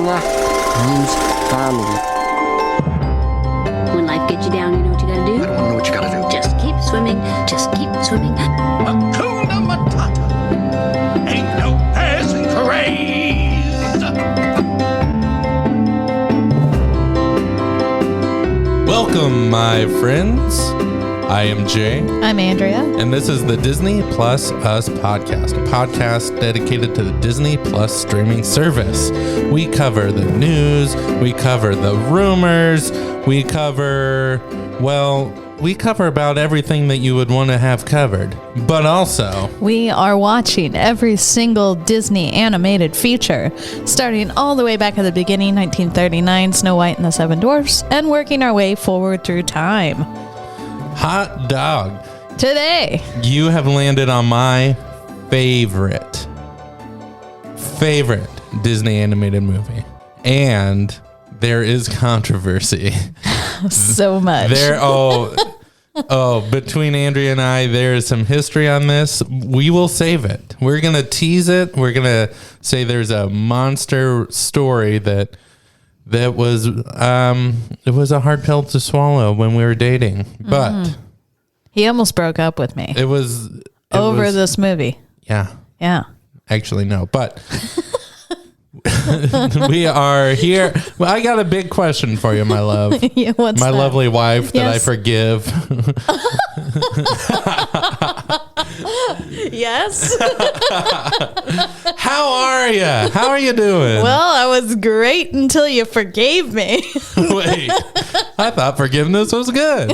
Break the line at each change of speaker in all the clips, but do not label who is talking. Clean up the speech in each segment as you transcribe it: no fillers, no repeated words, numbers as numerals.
Manga means family.
When life gets you down, you know what you gotta do?
I don't know what you gotta do.
Just keep swimming. Just keep swimming.
Hakuna Matata. Ain't no passing craze.
Welcome, my friends. I am Jay.
I'm Andrea.
And this is the Disney Plus Us podcast, a podcast dedicated to the Disney Plus streaming service. We cover the news, we cover the rumors, we cover about everything that you would want to have covered. But also,
We are watching every single Disney animated feature, starting all the way back at the beginning, 1939, Snow White and the Seven Dwarfs, and working our way forward through time.
hot dog,
Today,
you have landed on my favorite Disney animated movie. And there is controversy.
so much.
Between Andrea and I, there is some history on this. We will save it. We're going to tease it. We're going to say there's a monster story that was, it was a hard pill to swallow when we were dating, but
He almost broke up with me
it was
over this movie.
Yeah,
Yeah.
actually, no, but we are here. Well, I got a big question for you, my love.
Yeah, what's
My
that?
lovely wife that I
Yes.
forgive.
Yes.
How are you? How are you doing?
Well, I was great until you forgave me.
Wait, I thought forgiveness was good.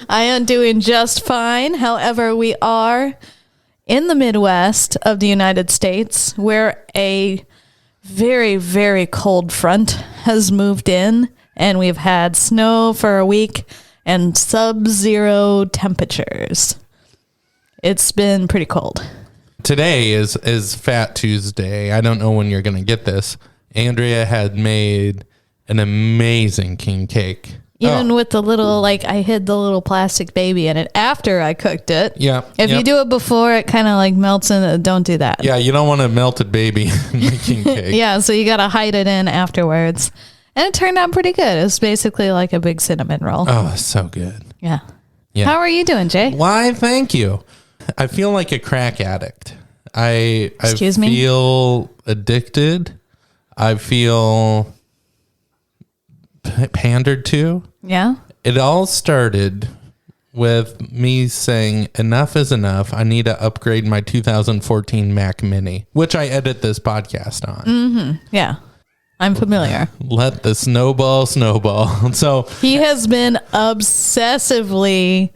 I am doing just fine. However, we are in the Midwest of the United States where a very, very cold front has moved in, and we've had snow for a week and sub-zero temperatures. It's been pretty cold.
Today is Fat Tuesday. I don't know when you're going to get this. Andrea had made an amazing king cake.
Even with the little, I hid the little plastic baby in it after I cooked it.
Yeah.
If you do it before, it kind of melts in it. Don't do that.
Yeah, you don't want a melted baby in the king cake.
Yeah, so you got to hide it in afterwards. And it turned out pretty good. It was basically like a big cinnamon roll.
Oh, it's so good.
Yeah.
Yeah.
How are you doing, Jay?
Why, thank you. I feel like a crack addict. I feel addicted. I feel pandered to.
Yeah.
It all started with me saying, enough is enough. I need to upgrade my 2014 Mac Mini, which I edit this podcast on.
Mm-hmm. Yeah. I'm familiar.
Let the snowball. So
He has been obsessively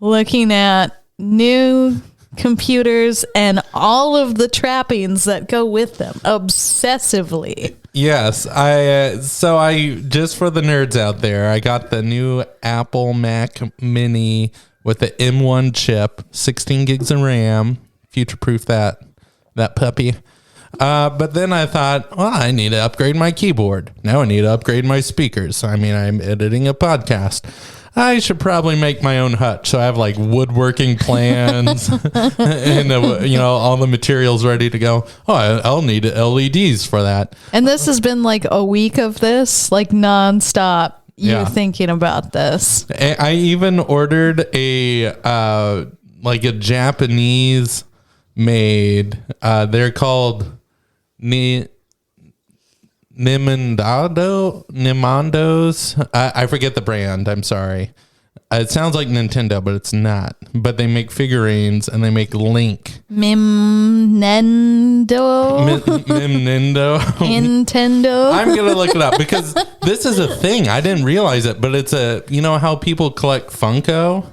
looking at new computers and all of the trappings that go with them. Obsessively.
yes, I just for the nerds out there, I got the new Apple Mac Mini with the M1 chip, 16 gigs of RAM, future-proof that puppy. But then I thought, well, I need to upgrade my keyboard. Now I need to upgrade my speakers. I mean, I'm editing a podcast. I should probably make my own hutch. So I have woodworking plans and, all the materials ready to go. Oh, I'll need LEDs for that.
And this has been a week of this, nonstop.
Yeah.
Thinking about this.
I even ordered a Japanese made, they're called Nimondos. I forget the brand. I'm sorry. It sounds like Nintendo, but it's not. But they make figurines and they make Link.
Nintendo.
Nintendo. I'm going to look it up because this is a thing. I didn't realize it, but it's how people collect Funko?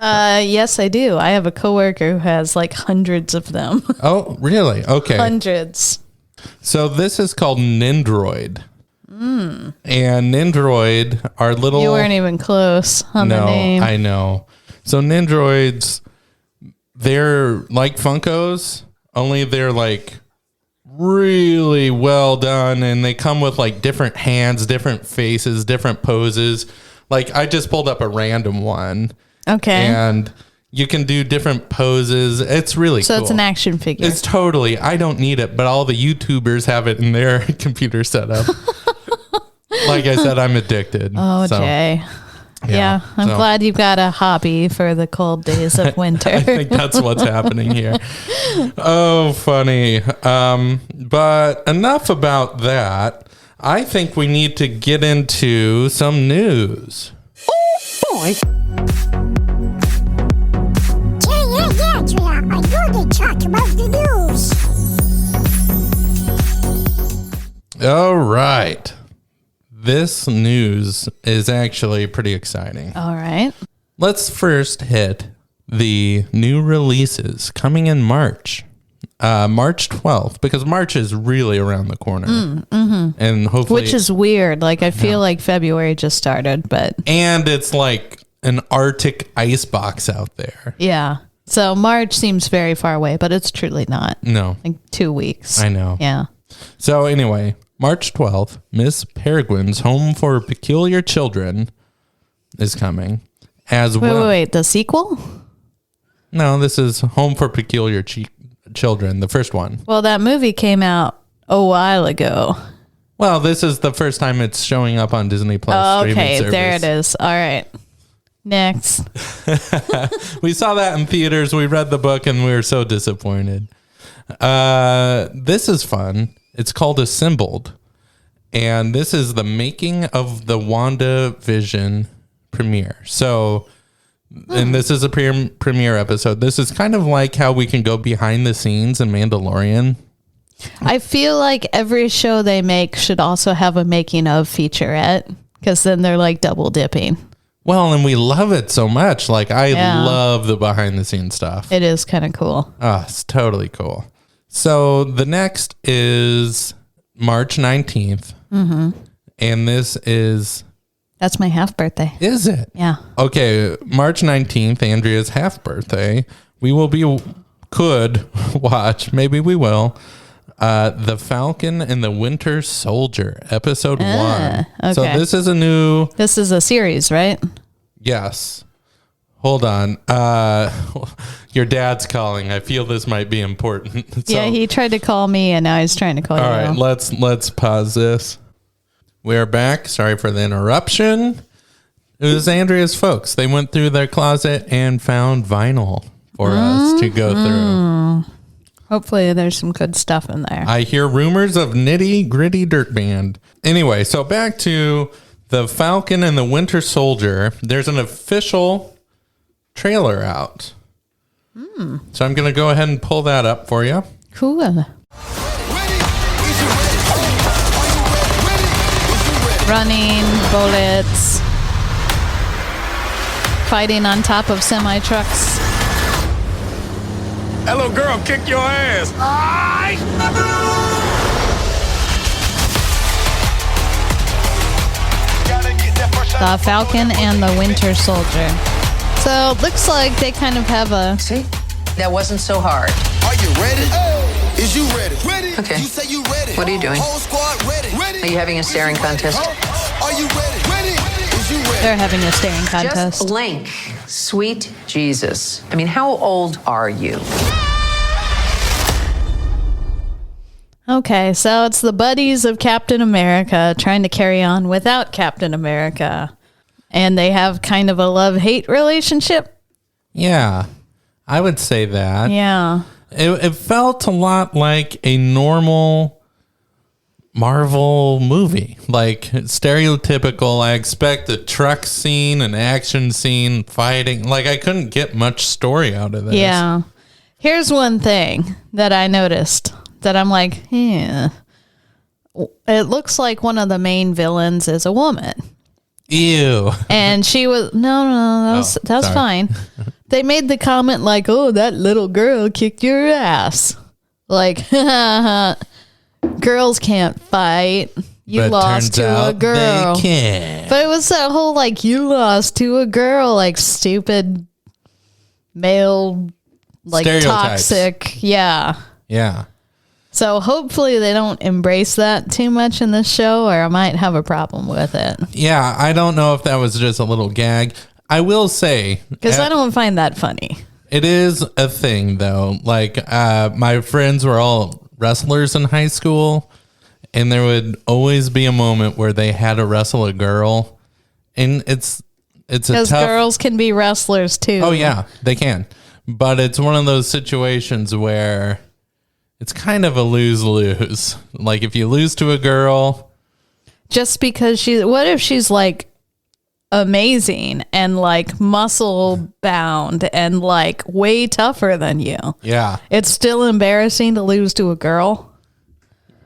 Yes, I do. I have a coworker who has hundreds of them.
Oh, really? Okay.
Hundreds.
So this is called Nindroid. And Nindroid are little...
You weren't even close on the name.
I know. So Nindroids, they're like Funkos, only they're really well done, and they come with different hands, different faces, different poses. I just pulled up a random one.
Okay.
And You can do different poses. It's really
So
cool.
it's an action figure.
It's totally. I don't need it, but all the YouTubers have it in their computer setup. Like I said, I'm addicted.
Oh,
so,
Jay. Yeah, I'm
so
glad you've got a hobby for the cold days of winter.
I think that's what's happening here. Oh, funny. But enough about that. I think we need to get into some news.
Yeah, Andrea. I know they talk about the news.
All right. This news is actually pretty exciting.
All right.
Let's first hit the new releases coming in March. March 12th, because March is really around the corner. And hopefully...
Which is weird. Like, I feel like February just started, but...
And it's like an Arctic ice box out there.
Yeah. So March seems very far away, but it's truly not.
No.
Like 2 weeks.
I know.
Yeah.
So anyway, March 12th, Miss Peregrine's Home for Peculiar Children is coming. As well.
Wait. The sequel?
No, this is Home for Peculiar Children, the first one.
Well, that movie came out a while ago.
Well, this is the first time it's showing up on Disney Plus.
Oh,
streaming
okay,
service.
there it is. All right. Next.
We saw that in theaters. We read the book and we were so disappointed. This is fun. It's called Assembled. And this is the making of the WandaVision premiere. So, and this is a premiere episode. This is kind of like how we can go behind the scenes in Mandalorian.
I feel like every show they make should also have a making of featurette, because then they're like double dipping.
Well, and we love it so much. Like, I
Yeah.
love the behind the scenes stuff.
It is kind of cool.
Oh, it's totally cool. So the next is March 19th. Mm-hmm. And this is...
That's my half birthday.
Is it?
Yeah.
Okay, March 19th, Andrea's half birthday. We could watch, maybe we will, The Falcon and the Winter Soldier, episode 1.
Okay.
So this is a new...
This is a series, right?
Yes. Hold on. Your dad's calling. I feel this might be important. So,
Yeah, he tried to call me, and now he's trying to call
all
you.
right, let's pause this. We're back. Sorry for the interruption. It was Andrea's folks. They went through their closet and found vinyl for us to go through.
Hopefully there's some good stuff in there.
I hear rumors of Nitty Gritty Dirt Band. Anyway, so back to The Falcon and the Winter Soldier. There's an official trailer out. So I'm going to go ahead and pull that up for you.
Cool. Running, bullets, fighting on top of semi-trucks.
That little girl kick your ass.
The Falcon and the Winter Soldier. So it looks like they kind of have a...
See? That wasn't so hard.
Are you ready? Is you ready? Ready.
Okay.
You say you ready.
What are you doing?
Whole squad ready. Ready.
Are you having a staring contest?
Are you ready? Ready. Is you ready?
They're having a staring
Just
contest.
blink. Sweet Jesus. I mean, how old are you?
Okay, so it's the buddies of Captain America trying to carry on without Captain America. And they have kind of a love-hate relationship.
Yeah, I would say that.
Yeah.
It felt a lot like a normal Marvel movie. Like, stereotypical. I expect a truck scene, an action scene, fighting. Like, I couldn't get much story out of this.
Yeah. Here's one thing that I noticed that I'm like, yeah. It looks like one of the main villains is a woman.
Ew.
And she was, no, that's
sorry.
fine. They made the comment like, oh, that little girl kicked your ass. Like, girls can't fight. You
But
lost
turns
to a
out
girl.
They can.
But it was that whole like, you lost to a girl, like stupid male, like
Stereotypes.
toxic. Yeah.
Yeah.
So hopefully they don't embrace that too much in this show, or I might have a problem with it.
Yeah, I don't know if that was just a little gag. I will say,
Because I don't find that funny.
it is a thing though. Like my friends were all wrestlers in high school, and there would always be a moment where they had to wrestle a girl, and it's a
Because
tough.
girls can be wrestlers too.
Oh yeah, they can, but it's one of those situations where it's kind of a lose-lose. Like if you lose to a girl,
Just because what if she's like amazing and like muscle bound and like way tougher than you?
yeah,
It's still embarrassing to lose to a girl.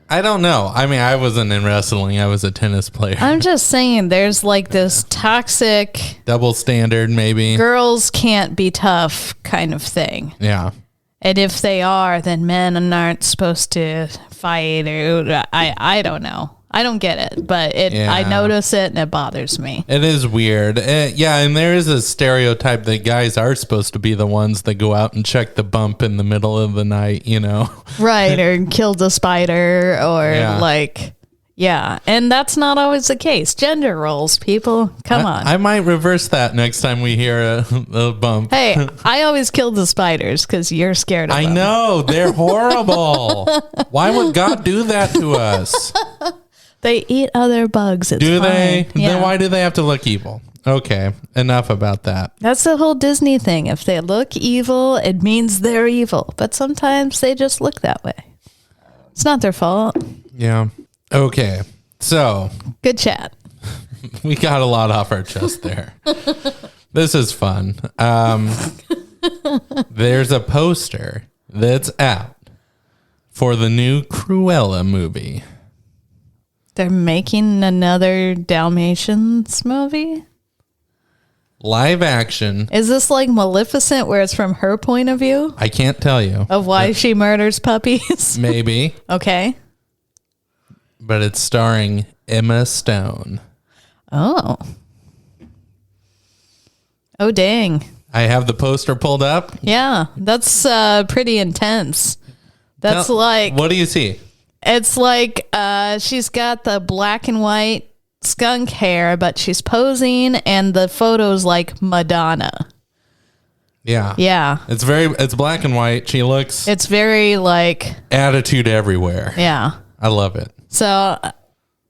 I don't know. I mean, I wasn't in wrestling. I was a tennis player.
I'm just saying there's like this toxic
Double standard, maybe.
girls can't be tough kind of thing.
Yeah.
And if they are, then men aren't supposed to fight or I don't know. I don't get it, but I notice it and it bothers me.
It is weird. Yeah, and there is a stereotype that guys are supposed to be the ones that go out and check the bump in the middle of the night, you know?
Right, or killed a spider or
Yeah.
yeah. And that's not always the case. Gender roles, people. Come on.
I might reverse that next time we hear a bump.
Hey, I always killed the spiders because you're scared of them.
I know. They're horrible. Why would God do that to us?
They eat other bugs. It's
Do
fine.
they?
Yeah.
Then why do they have to look evil? Okay, enough about that.
That's the whole Disney thing. If they look evil, it means they're evil. But sometimes they just look that way. It's not their fault.
Yeah. Okay. So
Good chat.
we got a lot off our chest there. This is fun. There's a poster that's out for the new Cruella movie.
They're making another Dalmatians movie?
Live action.
Is this like Maleficent where it's from her point of view
I can't tell you.
of why she murders puppies?
Maybe,
Okay.
but it's starring Emma Stone.
Oh. Oh, dang.
I have the poster pulled up.
Yeah, that's pretty intense. That's
Tell-
like,
What do you see?
it's like she's got the black and white skunk hair, but she's posing and the photo's like Madonna.
Yeah.
Yeah.
It's black and white. She looks
It's very like,
attitude everywhere.
yeah.
I love it.
So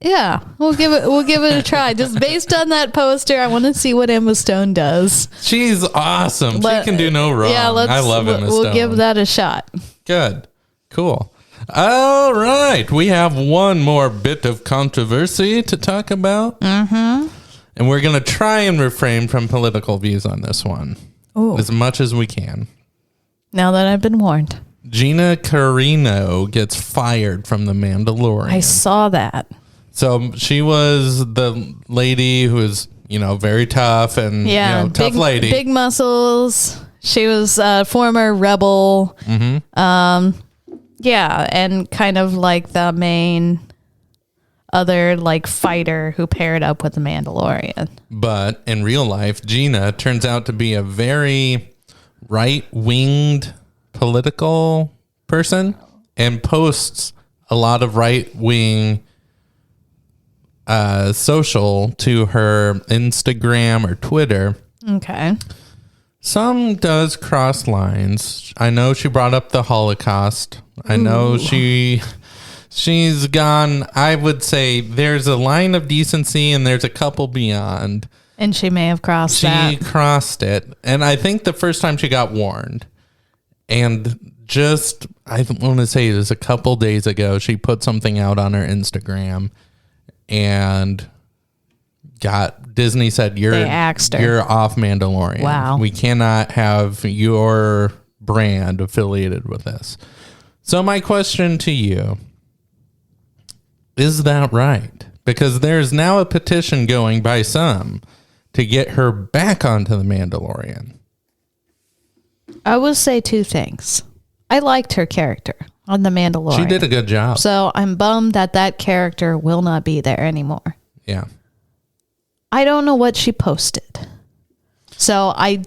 yeah, we'll give it a try. Just based on that poster, I want to see what Emma Stone does.
She's awesome.
Let-
she can do no wrong.
Yeah,
I love Emma Stone.
We'll give that a shot.
Good. Cool. All right. We have one more bit of controversy to talk about. Mm-hmm. And we're going to try and refrain from political views on this one
Ooh.
as much as we can.
Now that I've been warned.
Gina Carano gets fired from The Mandalorian.
I saw that.
So she was the lady who was, very tough and,
Yeah,
tough lady.
Big muscles. She was a former rebel. Mm-hmm. Yeah, and kind of like the main other like fighter who paired up with the Mandalorian.
But in real life, Gina turns out to be a very right-winged political person and posts a lot of right-wing social to her Instagram or Twitter.
Okay.
Some does cross lines. I know she brought up the Holocaust. I know she's gone. I would say there's a line of decency and there's a couple beyond.
And she may have crossed
She
that.
crossed it. And I think the first time she got warned, and just, I want to say it was a couple days ago, she put something out on her Instagram and Disney said,
They axed her.
you're off Mandalorian.
Wow.
We cannot have your brand affiliated with this. So my question to you, is that right? Because there's now a petition going by some to get her back onto the Mandalorian.
I will say two things. I liked her character on the Mandalorian.
She did a good job.
So I'm bummed that character will not be there anymore.
Yeah.
I don't know what she posted. So I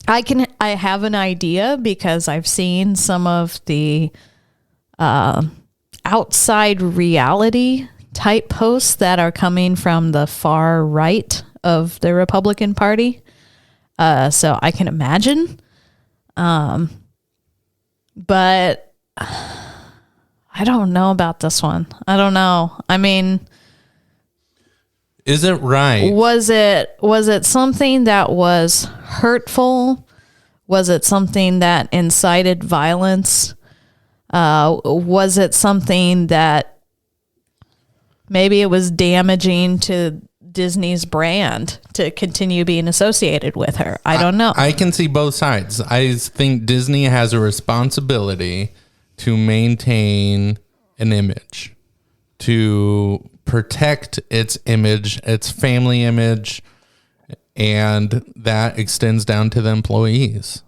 have an idea because I've seen some of the outside reality type posts that are coming from the far right of the Republican Party. So I can imagine. But I don't know about this one. I don't know. I mean,
is it right?
Was it something that was hurtful? Was it something that incited violence? Was it something that maybe it was damaging to Disney's brand to continue being associated with her? I don't know.
I can see both sides. I think Disney has a responsibility to maintain an image, to protect its image, its family image, and that extends down to the employees.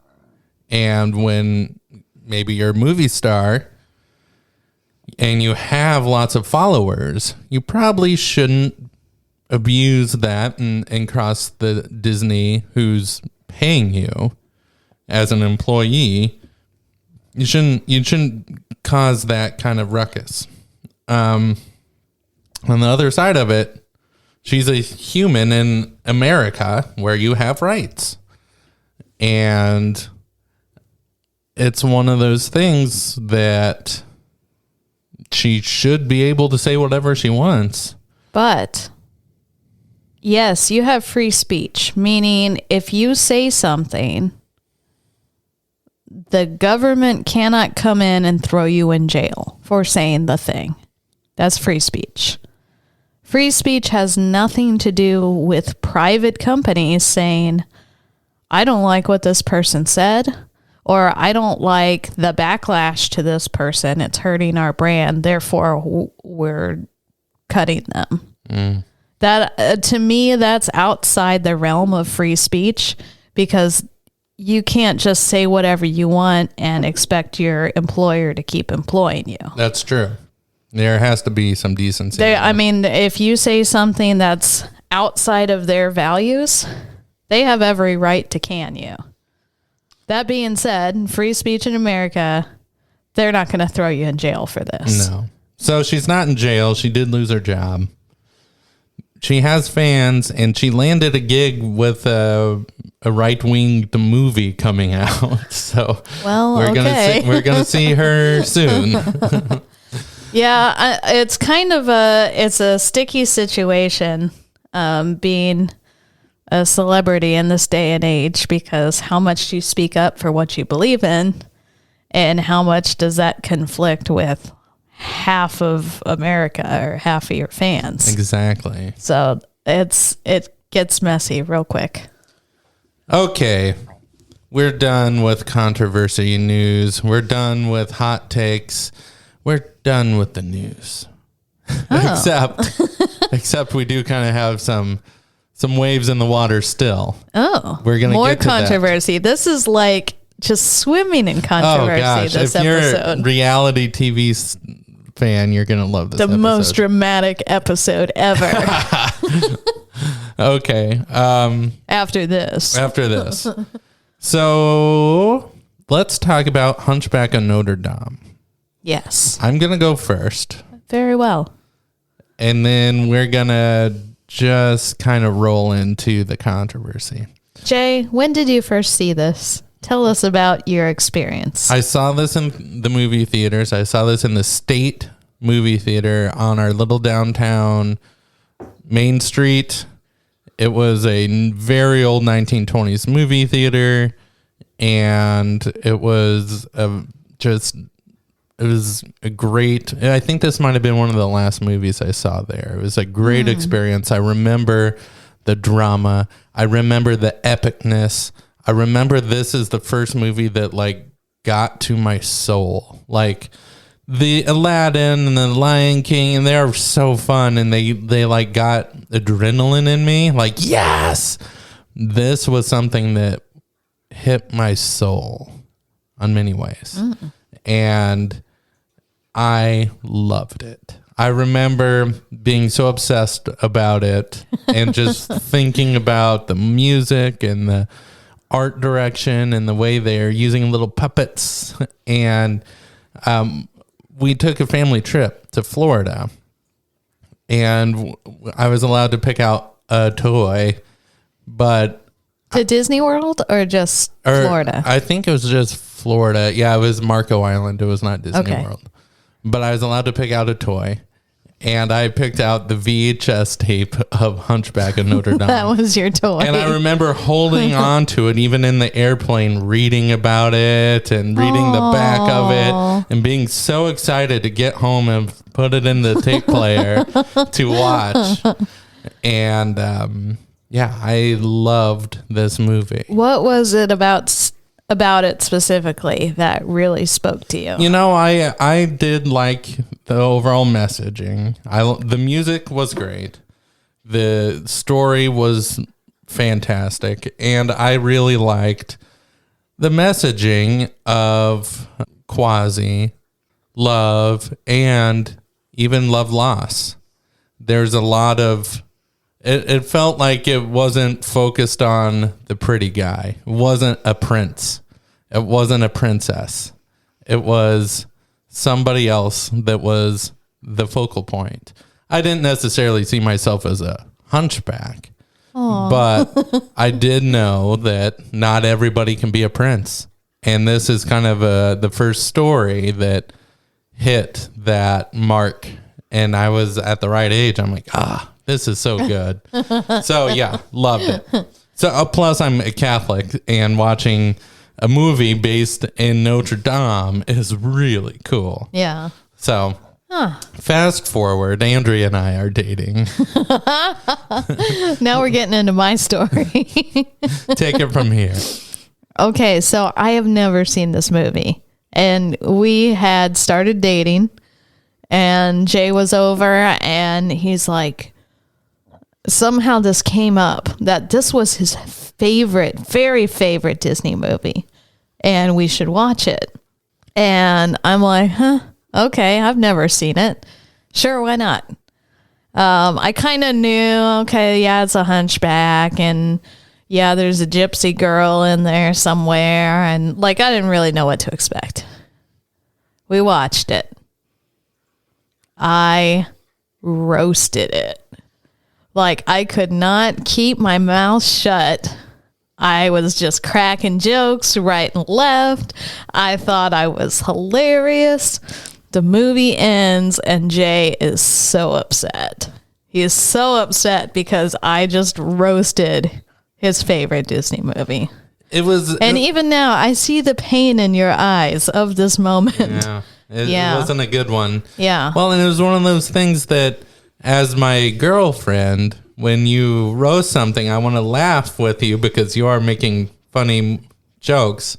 And when maybe you're a movie star and you have lots of followers, you probably shouldn't abuse that and cross the Disney who's paying you as an employee. You shouldn't cause that kind of ruckus. On the other side of it, she's a human in America where you have rights. And it's one of those things that she should be able to say whatever she wants.
But yes, you have free speech, meaning if you say something, the government cannot come in and throw you in jail for saying the thing. That's free speech. Free speech has nothing to do with private companies saying, I don't like what this person said, or I don't like the backlash to this person. It's hurting our brand. Therefore, we're cutting them. That to me, that's outside the realm of free speech, because you can't just say whatever you want and expect your employer to keep employing you.
That's true. There has to be some decency.
I mean, if you say something that's outside of their values, they have every right to can you. That being said, free speech in America, they're not going to throw you in jail for this.
No. So she's not in jail. She did lose her job. She has fans, and she landed a gig with a right-winged movie coming out. So we're gonna see her soon.
Yeah, it's kind of a sticky situation being a celebrity in this day and age, because how much do you speak up for what you believe in, and how much does that conflict with half of America or half of your fans?
Exactly.
So it gets messy real quick.
Okay. We're done with controversy news. We're done with hot takes. We're done with the news. Except we do kind of have some waves in the water still.
Oh,
we're gonna
more
get to
controversy. This is like just swimming in controversy.
Oh gosh!
This
if you're
episode.
a reality TV fan, you're gonna love this.
The
episode.
most dramatic episode ever.
Okay.
After this.
So let's talk about Hunchback of Notre Dame.
Yes.
I'm gonna go first.
Very well.
And then we're gonna just kind of roll into the controversy.
Jay, when did you first see this? Tell us about your experience.
I saw this in the movie theaters. I saw this in the State movie theater on our little downtown Main Street. It was a very old 1920s movie theater, and it was a great, I think this might have been one of the last movies I saw there. It was a great experience. I remember the drama. I remember the epicness. I remember this is the first movie that like got to my soul. Like the Aladdin and the Lion King, and they're so fun, and they like got adrenaline in me. Like, yes, this was something that hit my soul on many ways. And I loved it. I remember being so obsessed about it and just thinking about the music and the art direction and the way they're using little puppets. And we took a family trip to Florida, and I was allowed to pick out a toy, but
To Disney World or just Florida?
I think it was just Florida. Yeah, it was Marco Island. It was not Disney World. But I was allowed to pick out a toy. And I picked out the VHS tape of Hunchback of Notre Dame.
That was your toy.
And I remember holding on to it, even in the airplane, reading about it and reading the back of it and being so excited to get home and put it in the tape player to watch. And I loved this movie.
What was it about it specifically that really spoke to you?
You know, I did like the overall messaging. The music was great. The story was fantastic. And I really liked the messaging of Quasi, love, and even love loss. There's a lot of... It felt like it wasn't focused on the pretty guy. It wasn't a prince. It wasn't a princess. It was somebody else that was the focal point. I didn't necessarily see myself as a hunchback, but I did know that not everybody can be a prince. And this is kind of the first story that hit that mark. And I was at the right age. I'm like, this is so good. So yeah, loved it. So plus I'm a Catholic, and watching a movie based in Notre Dame is really cool.
Yeah.
So fast forward, Andrea and I are dating.
Now we're getting into my story.
Take it from here.
Okay, so I have never seen this movie. And we had started dating, and Jay was over, and he's like, somehow this came up that this was his very favorite Disney movie, and we should watch it. And I'm like, okay, I've never seen it. Sure, why not? I kind of knew, okay, yeah, it's a hunchback, and yeah, there's a gypsy girl in there somewhere, and like, I didn't really know what to expect. We watched it. I roasted it. Like, I could not keep my mouth shut. I was just cracking jokes right and left. I thought I was hilarious. The movie ends, and Jay is so upset. He is so upset because I just roasted his favorite Disney movie. And even now, I see the pain in your eyes of this moment.
Yeah. It wasn't a good one.
Yeah.
Well, and it was one of those things that, as my girlfriend, when you roast something, I want to laugh with you because you are making funny jokes,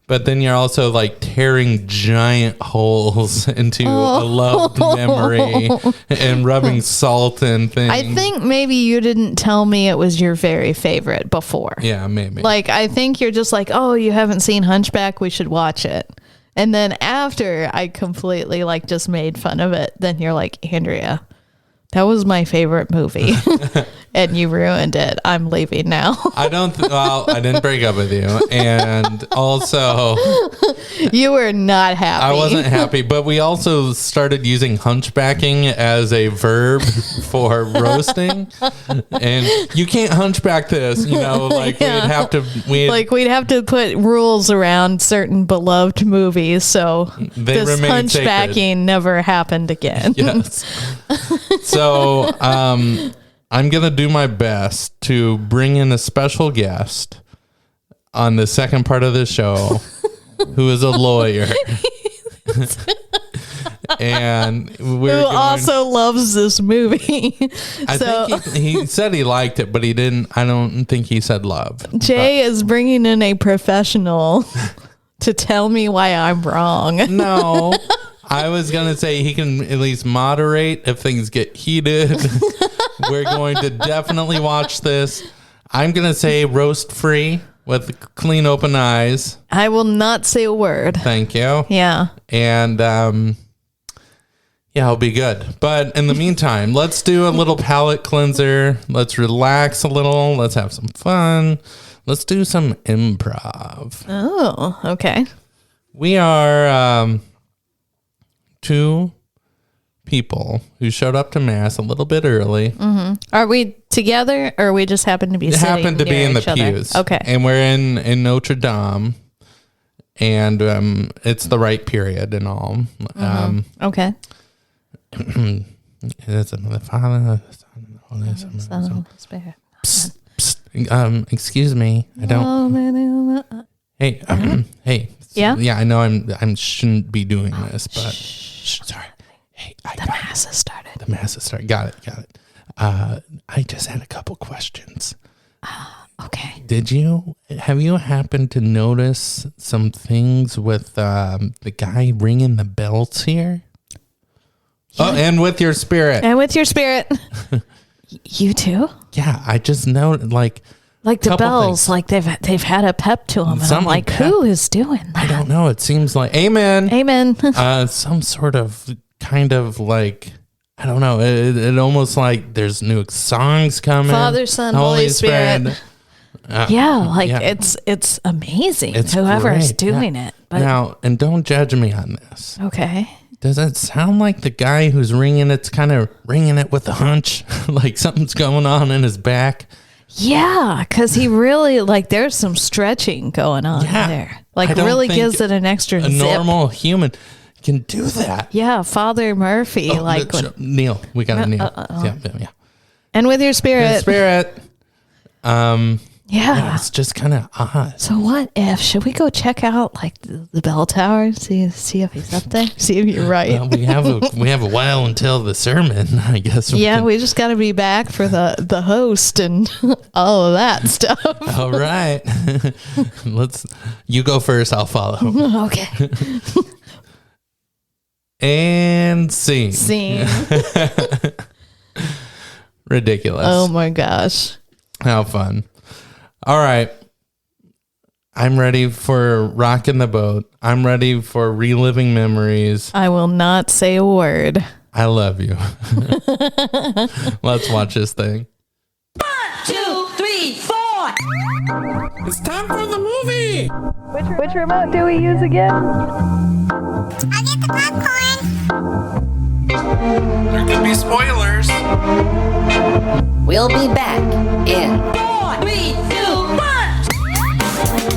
but then you're also like tearing giant holes into a loved memory and rubbing salt and things.
I think maybe you didn't tell me it was your very favorite before.
Yeah, maybe.
Like, I think you're just like, oh, you haven't seen Hunchback? We should watch it. And then after I completely like just made fun of it, then you're like, Andrea, that was my favorite movie, and you ruined it. I'm leaving now.
I didn't break up with you, and also
you were not happy.
I wasn't happy, but we also started using hunchbacking as a verb for roasting, and you can't hunchback this, like
we'd have to put rules around certain beloved movies, so this hunchbacking sacred. Never happened again.
Yes. So I'm going to do my best to bring in a special guest on the second part of the show who is a lawyer. And who
also loves this movie.
I think he said he liked it, but he didn't. I don't think he said love.
Jay is bringing in a professional to tell me why I'm wrong.
No. I was going to say he can at least moderate if things get heated. We're going to definitely watch this. I'm going to say roast free with clean open eyes.
I will not say a word.
Thank you.
Yeah.
And it'll be good. But in the meantime, let's do a little palate cleanser. Let's relax a little. Let's have some fun. Let's do some improv.
Oh, okay.
We are... two people who showed up to mass a little bit early.
Are we together, or we just happen to be
It
sitting
happened to be
near
in the
each other?
pews.
Okay.
And we're in Notre Dame, and it's the right period and all.
Okay.
It's the Father, the Son, and the Holy Spirit.
Son of the Spirit.
Psst, psst. Excuse me. I don't. Hey, hey.
Yeah?
Yeah, I know I shouldn't be doing this, but sorry. Hey,
The mass has started.
The mass has started. Got it. I just had a couple questions.
Okay.
Have you happened to notice some things with the guy ringing the bells here? Oh, and with your spirit.
And with your spirit. You too?
Yeah, I just noted like
the
couple
bells,
things.
like they've had a pep to them. And I'm
Something
like,
pep.
who is doing that?
I don't know. It seems like amen.
Amen.
Some sort of kind of like I don't know. It almost like there's new songs coming.
Father, Son, Holy Spirit.
Yeah.
It's amazing.
It's
Whoever's
great.
doing it. But
Now, and don't judge me on this.
okay.
Does it sound like the guy who's ringing it's kind of ringing it with a hunch? Like something's going on in his back?
Yeah, because he really there's some stretching going on
Yeah.
there.
I don't
Really
think
gives it an extra
A
zip.
normal human can do that.
Yeah, Father Murphy,
Neil, we got to Neil. Yeah.
and with your spirit.
Spirit.
Yeah.
It's just kind of odd.
So what if should we go check out the bell tower, see if he's up there, see if you're right?
Well, we have a while until the sermon, I guess.
We just got to be back for the host and all of that stuff.
All right. You go first, I'll follow.
Okay.
And scene. Ridiculous.
Oh my gosh.
How fun. All right. I'm ready for rocking the boat. I'm ready for reliving memories.
I will not say a word.
I love you. Let's watch this thing.
1, 2, 3, 4.
It's time for the movie.
Which remote do we use again?
I'll get the popcorn.
There could be spoilers.
We'll be back in
4, 3, 2, 1.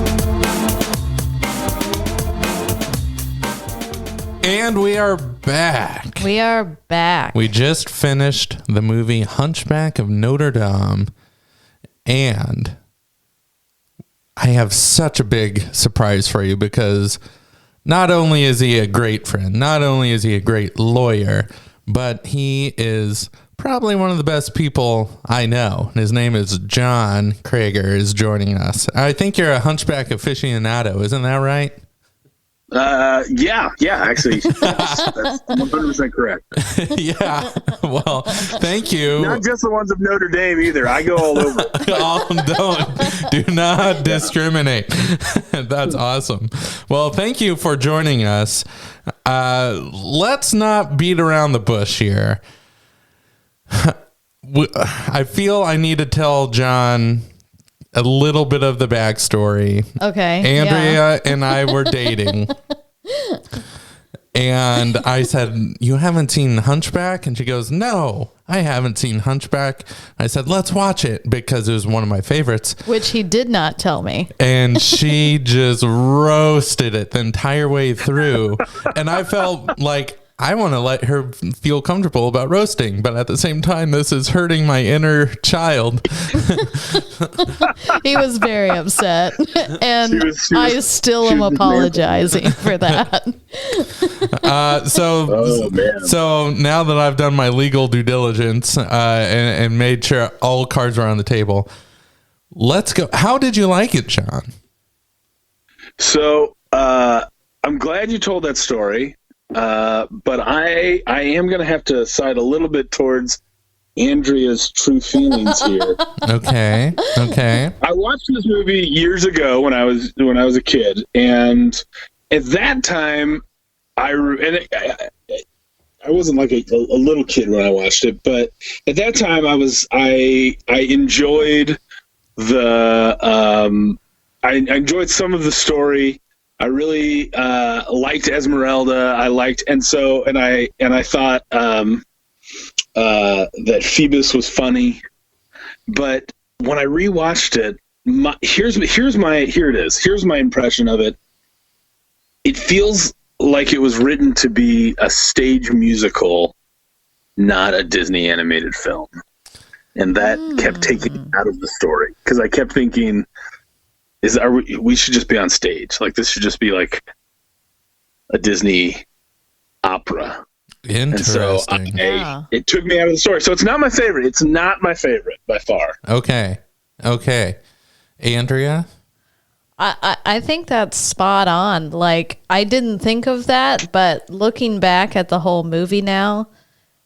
And we are back.
We are back.
We just finished the movie Hunchback of Notre Dame. And I have such a big surprise for you because not only is he a great friend, not only is he a great lawyer, but he is probably one of the best people I know. His name is John Krager is joining us. I think you're a Hunchback aficionado, isn't that right?
Yeah, actually, that's 100% correct.
Yeah. Well, thank you.
Not just the ones of Notre Dame either. I go all over.
Do not discriminate. That's awesome. Well, thank you for joining us. Let's not beat around the bush here. I feel I need to tell John a little bit of the backstory.
Okay.
Andrea and I were dating. And I said, "You haven't seen Hunchback?" And she goes, "No, I haven't seen Hunchback." I said, "Let's watch it," because it was one of my favorites.
Which he did not tell me.
And she just roasted it the entire way through. And I felt like I want to let her feel comfortable about roasting, but at the same time, this is hurting my inner child.
He was very upset, and I still am apologizing for that.
So now that I've done my legal due diligence and made sure all cards are on the table, let's go. How did you like it, John?
So I'm glad you told that story. But I am going to have to side a little bit towards Andrea's true feelings here.
Okay.
I watched this movie years ago when I was a kid, and at that time, I wasn't like a little kid when I watched it, but at that time I enjoyed I enjoyed some of the story. I really liked Esmeralda. I thought that Phoebus was funny. But when I rewatched it, here's my impression of it. It feels like it was written to be a stage musical, not a Disney animated film. And that kept taking me out of the story, because I kept thinking, we should just be on stage. Like, this should just be like a Disney opera.
Interesting.
And so it took me out of the story. So it's not my favorite. It's not my favorite by far.
Okay. Andrea?
I think that's spot on. Like, I didn't think of that, but looking back at the whole movie now,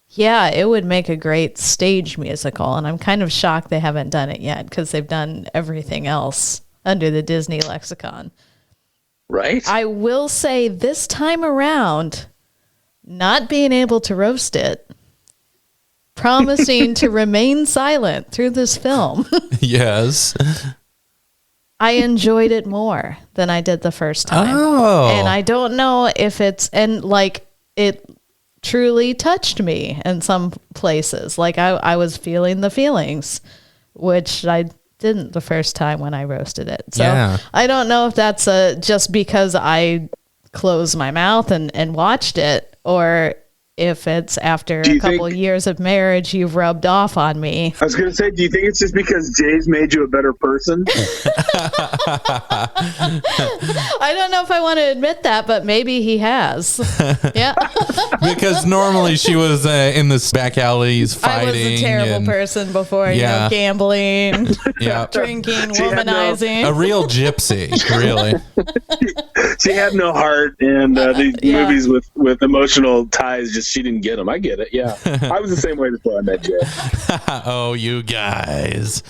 yeah, it would make a great stage musical. And I'm kind of shocked they haven't done it yet, because they've done everything else under the Disney lexicon.
Right.
I will say this time around, not being able to roast it, promising to remain silent through this film.
Yes.
I enjoyed it more than I did the first time.
Oh.
And I don't know if it truly touched me in some places. Like, I was feeling the feelings, which I didn't the first time when I roasted it. So yeah. I don't know if that's just because I closed my mouth and watched it, or if it's after a couple years of marriage you've rubbed off on me.
I was going to say, do you think it's just because Jay's made you a better person?
I don't know if I want to admit that, but maybe he has. Yeah.
Because normally she was in the back alleys fighting.
I was a terrible person before, gambling, drinking, womanizing.
A real gypsy, really.
She had no heart, and these movies with emotional ties, she didn't get them. I get it. Yeah. I was the same way before I met Jay.
Oh, you guys.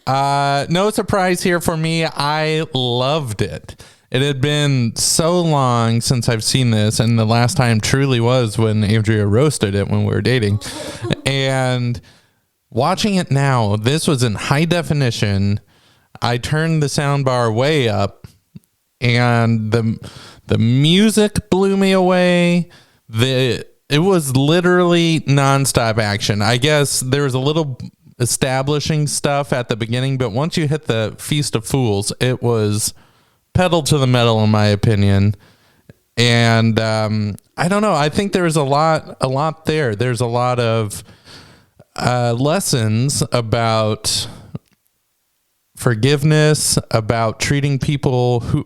No surprise here for me. I loved it. It had been so long since I've seen this, and the last time truly was when Andrea roasted it when we were dating. And watching it now, this was in high definition. I turned the soundbar way up, and the music blew me away. It was literally nonstop action. I guess there was a little establishing stuff at the beginning, but once you hit the Feast of Fools, it was pedal to the metal, in my opinion. And I don't know. I think there's a lot there. There's a lot of lessons about forgiveness, about treating people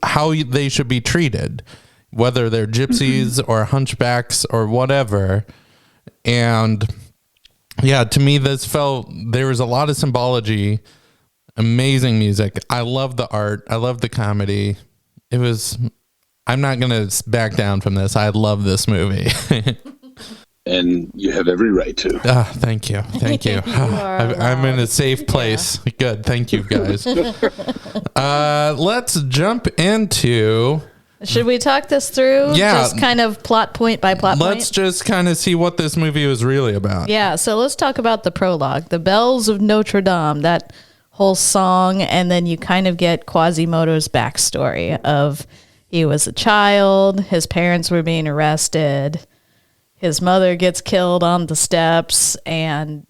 how they should be treated, whether they're gypsies or hunchbacks or whatever. And yeah, to me, there was a lot of symbology, amazing music. I love the art. I love the comedy. I'm not going to back down from this. I love this movie.
And you have every right to.
Thank you. I'm in a safe place. Yeah. Good. Thank you, guys. Let's jump into...
Should we talk this through?
Yeah.
Just kind of plot point by plot point?
Let's just kind of see what this movie was really about.
Yeah, so let's talk about the prologue. The Bells of Notre Dame, that whole song, and then you kind of get Quasimodo's backstory of he was a child, his parents were being arrested, his mother gets killed on the steps, and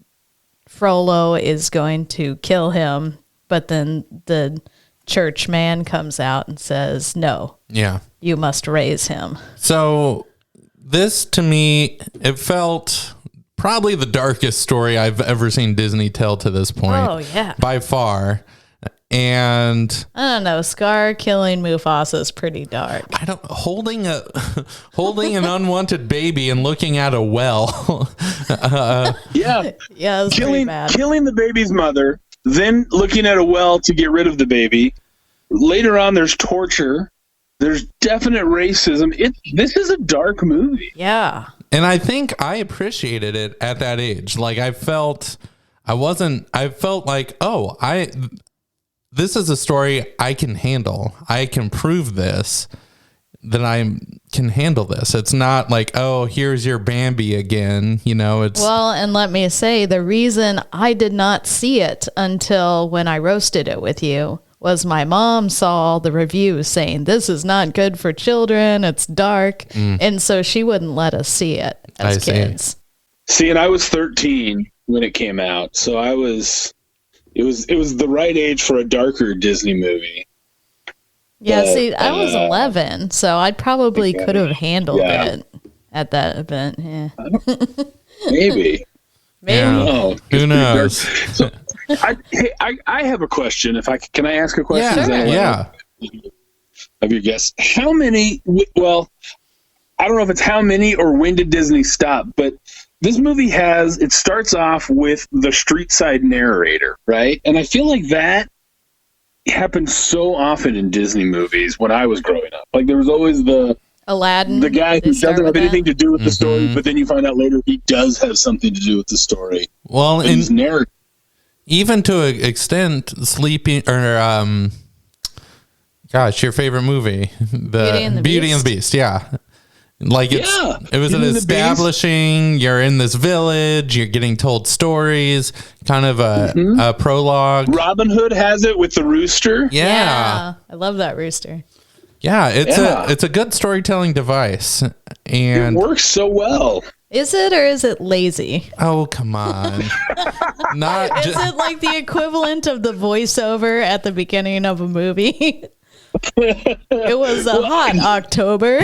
Frollo is going to kill him, but then the church man comes out and says, no, you must raise him.
So this, to me, it felt probably the darkest story I've ever seen Disney tell to this point.
Oh, yeah.
By far. And
I don't know, Scar killing Mufasa is pretty dark.
Holding an unwanted baby and looking at a well.
It's pretty bad.
Killing the baby's mother, then looking at a well to get rid of the baby. Later on, there's torture. There's definite racism. This is a dark movie.
Yeah.
And I think I appreciated it at that age. Like, I felt like, this is a story I can handle. I can prove this, that I can handle this. It's not like, oh, here's your Bambi again. Well,
and let me say, the reason I did not see it until when I roasted it with you was my mom saw the reviews saying this is not good for children, it's dark, and so she wouldn't let us see it as kids.
See, and I was 13 when it came out, so it was the right age for a darker Disney movie.
Yeah,
but,
see, I was 11, so I probably could have handled it at that event. Yeah.
Maybe.
Yeah. Who knows?
So, I have a question. Can I ask a question?
Yeah.
Of your guests, how many? Well, I don't know if it's how many or when did Disney stop, but this movie it starts off with the street side narrator, right? And I feel like that happened so often in Disney movies when I was growing up. Like there was always the
Aladdin,
the guy who doesn't have anything to do with the story, but then you find out later he does have something to do with the story.
Well, even to an extent, Sleeping or your favorite movie, the Beauty and the Beast. Yeah. Like it was an establishing, you're in this village, you're getting told stories, kind of a prologue.
Robin Hood has it with the rooster.
Yeah. I love that rooster.
Yeah, it's a good storytelling device. And
it works so well.
Is it or is it lazy?
Oh, come on.
Is it like the equivalent of the voiceover at the beginning of a movie? It was a hot October.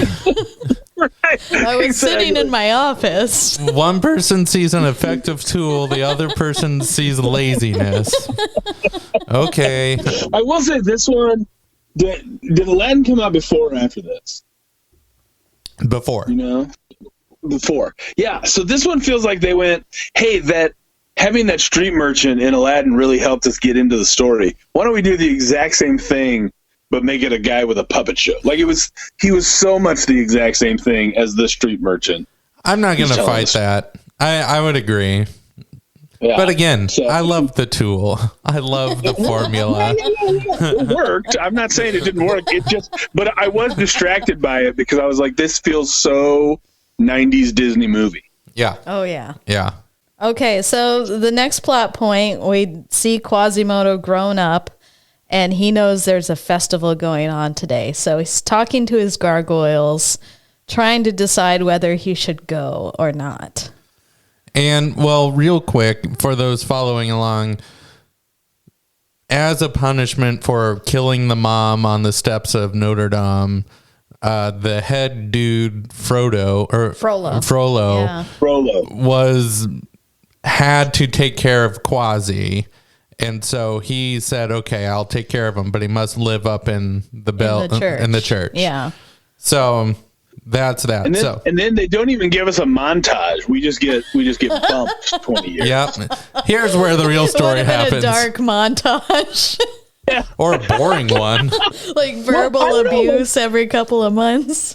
I was sitting in my office.
One person sees an effective tool, the other person sees laziness. Okay.
I will say this one, did Aladdin come out before or after this?
Before.
Before. Yeah, so this one feels like they went, hey, having that street merchant in Aladdin really helped us get into the story. Why don't we do the exact same thing but make it a guy with a puppet show? Like he was so much the exact same thing as the street merchant.
I'm not going to fight that. I would agree. Yeah. But again, I love the tool. I love the formula.
It worked. I'm not saying it didn't work. But I was distracted by it because I was like, this feels so 90s Disney movie.
Yeah.
Oh, yeah.
Yeah.
Okay, so the next plot point, we see Quasimodo grown up. And he knows there's a festival going on today. So he's talking to his gargoyles, trying to decide whether he should go or not.
And, well, real quick, for those following along, as a punishment for killing the mom on the steps of Notre Dame, the head dude, Frollo, had to take care of Quasi. And so he said, okay, I'll take care of him, but he must live up in the church.
Yeah.
So that's that.
And then they don't even give us a montage. We just get bumped 20 years.
Yep. Here's where the real story happens.
A dark montage.
Or a boring one.
Like verbal abuse every couple of months.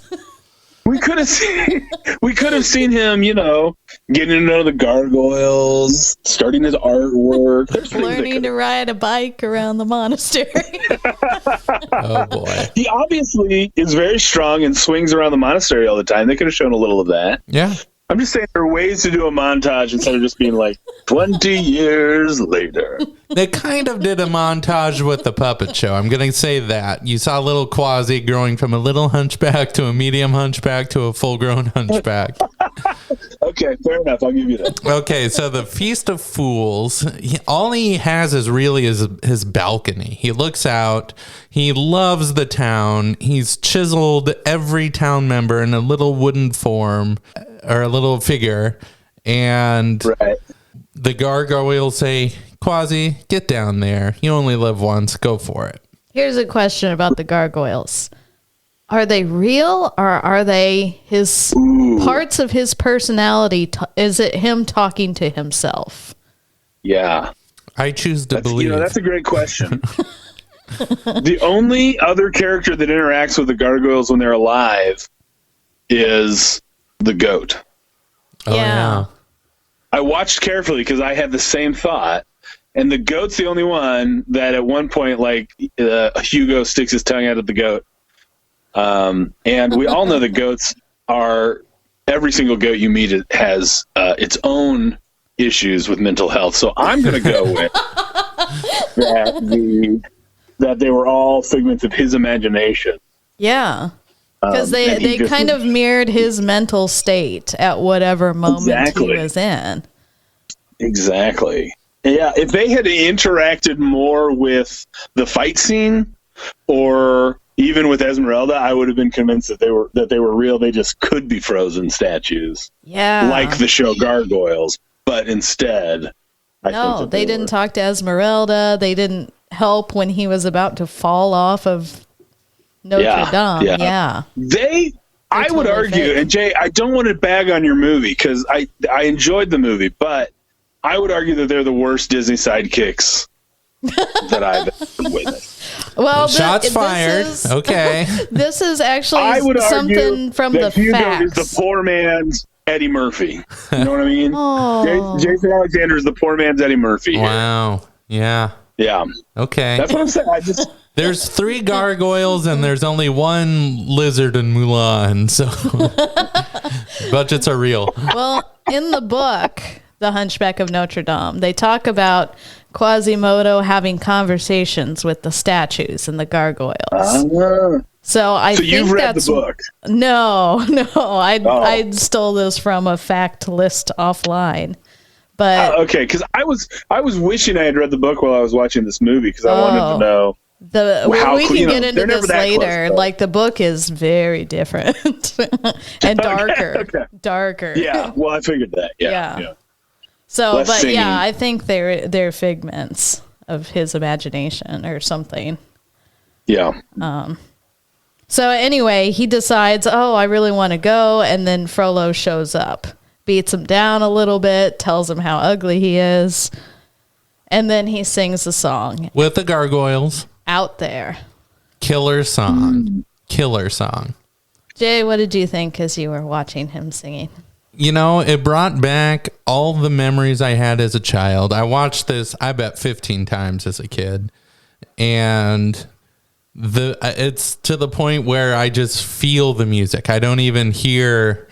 We could have seen him, getting to know the gargoyles, starting his artwork,
learning to ride a bike around the monastery.
Oh boy.
He obviously is very strong and swings around the monastery all the time. They could have shown a little of that.
Yeah.
I'm just saying there are ways to do a montage instead of just being like 20 years later.
They kind of did a montage with the puppet show. I'm going to say that. You saw little Quasi growing from a little hunchback to a medium hunchback to a full-grown hunchback.
Okay, fair enough. I'll give you that.
Okay, so the Feast of Fools, all he has is really his balcony. He looks out. He loves the town. He's chiseled every town member in a little wooden form or a little figure. And the gargoyles say, Quasi, get down there. You only live once. Go for it.
Here's a question about the gargoyles. Are they real or are they his parts of his personality? Is it him talking to himself?
Yeah.
I choose to believe.
That's a great question. The only other character that interacts with the gargoyles when they're alive is the goat.
Oh, yeah.
I watched carefully because I had the same thought. And the goat's the only one that at one point, Hugo sticks his tongue out at the goat. And we all know that goats every single goat you meet has its own issues with mental health. So I'm going to go with that that they were all figments of his imagination.
Yeah. Because
and he
they
just
kind
was-
of mirrored his mental state at whatever moment
Exactly.
he was in.
Exactly. Yeah, if they had interacted more with the fight scene, or even with Esmeralda, I would have been convinced that they were real. They just could be frozen statues,
Yeah.
like the show Gargoyles. But instead, I think
No,
that
they didn't
were-
talk to Esmeralda. They didn't help when he was about to fall off of Notre Dame. Yeah.
I would
totally
argue,
fake.
and Jay, I don't want to bag on your movie because I enjoyed the movie, but I would argue that they're the worst Disney sidekicks that I've ever witnessed.
Well,
Shots fired. Okay.
This is actually
I would
something
argue
from the
that Hugo is
facts.
the poor man's Eddie Murphy. You know what I mean?
Oh.
Jason Alexander is the poor man's Eddie Murphy. here.
Wow. Yeah.
Yeah,
Okay.
that's what I'm saying.
There's 3 gargoyles and there's only 1 lizard in Mulan, so budgets are real.
Well, in the book, The Hunchback of Notre Dame, they talk about Quasimodo having conversations with the statues and the gargoyles. So I
so
think
you've read
that's
the book.
No, I stole this from a fact list offline. But
Okay, because I was wishing I had read the book while I was watching this movie because I wanted to know.
we
you
can
know,
get into
they're never
this
that close,
later.
though.
Like the book is very different and darker.
okay.
Darker.
Yeah, well, I figured that.
Yeah.
Yeah.
So,
Less
but
singing.
yeah, I think they're figments of his imagination or something.
Yeah.
So anyway, he decides, oh, I really want to go, and then Frollo shows up, beats him down a little bit, tells him how ugly he is, and then he sings a song
With the gargoyles.
out there.
Killer song. Killer song.
Jay, what did you think as you were watching him singing?
You know, it brought back all the memories I had as a child. I watched this, I bet 15 times as a kid. And it's to the point where I just feel the music. I don't even hear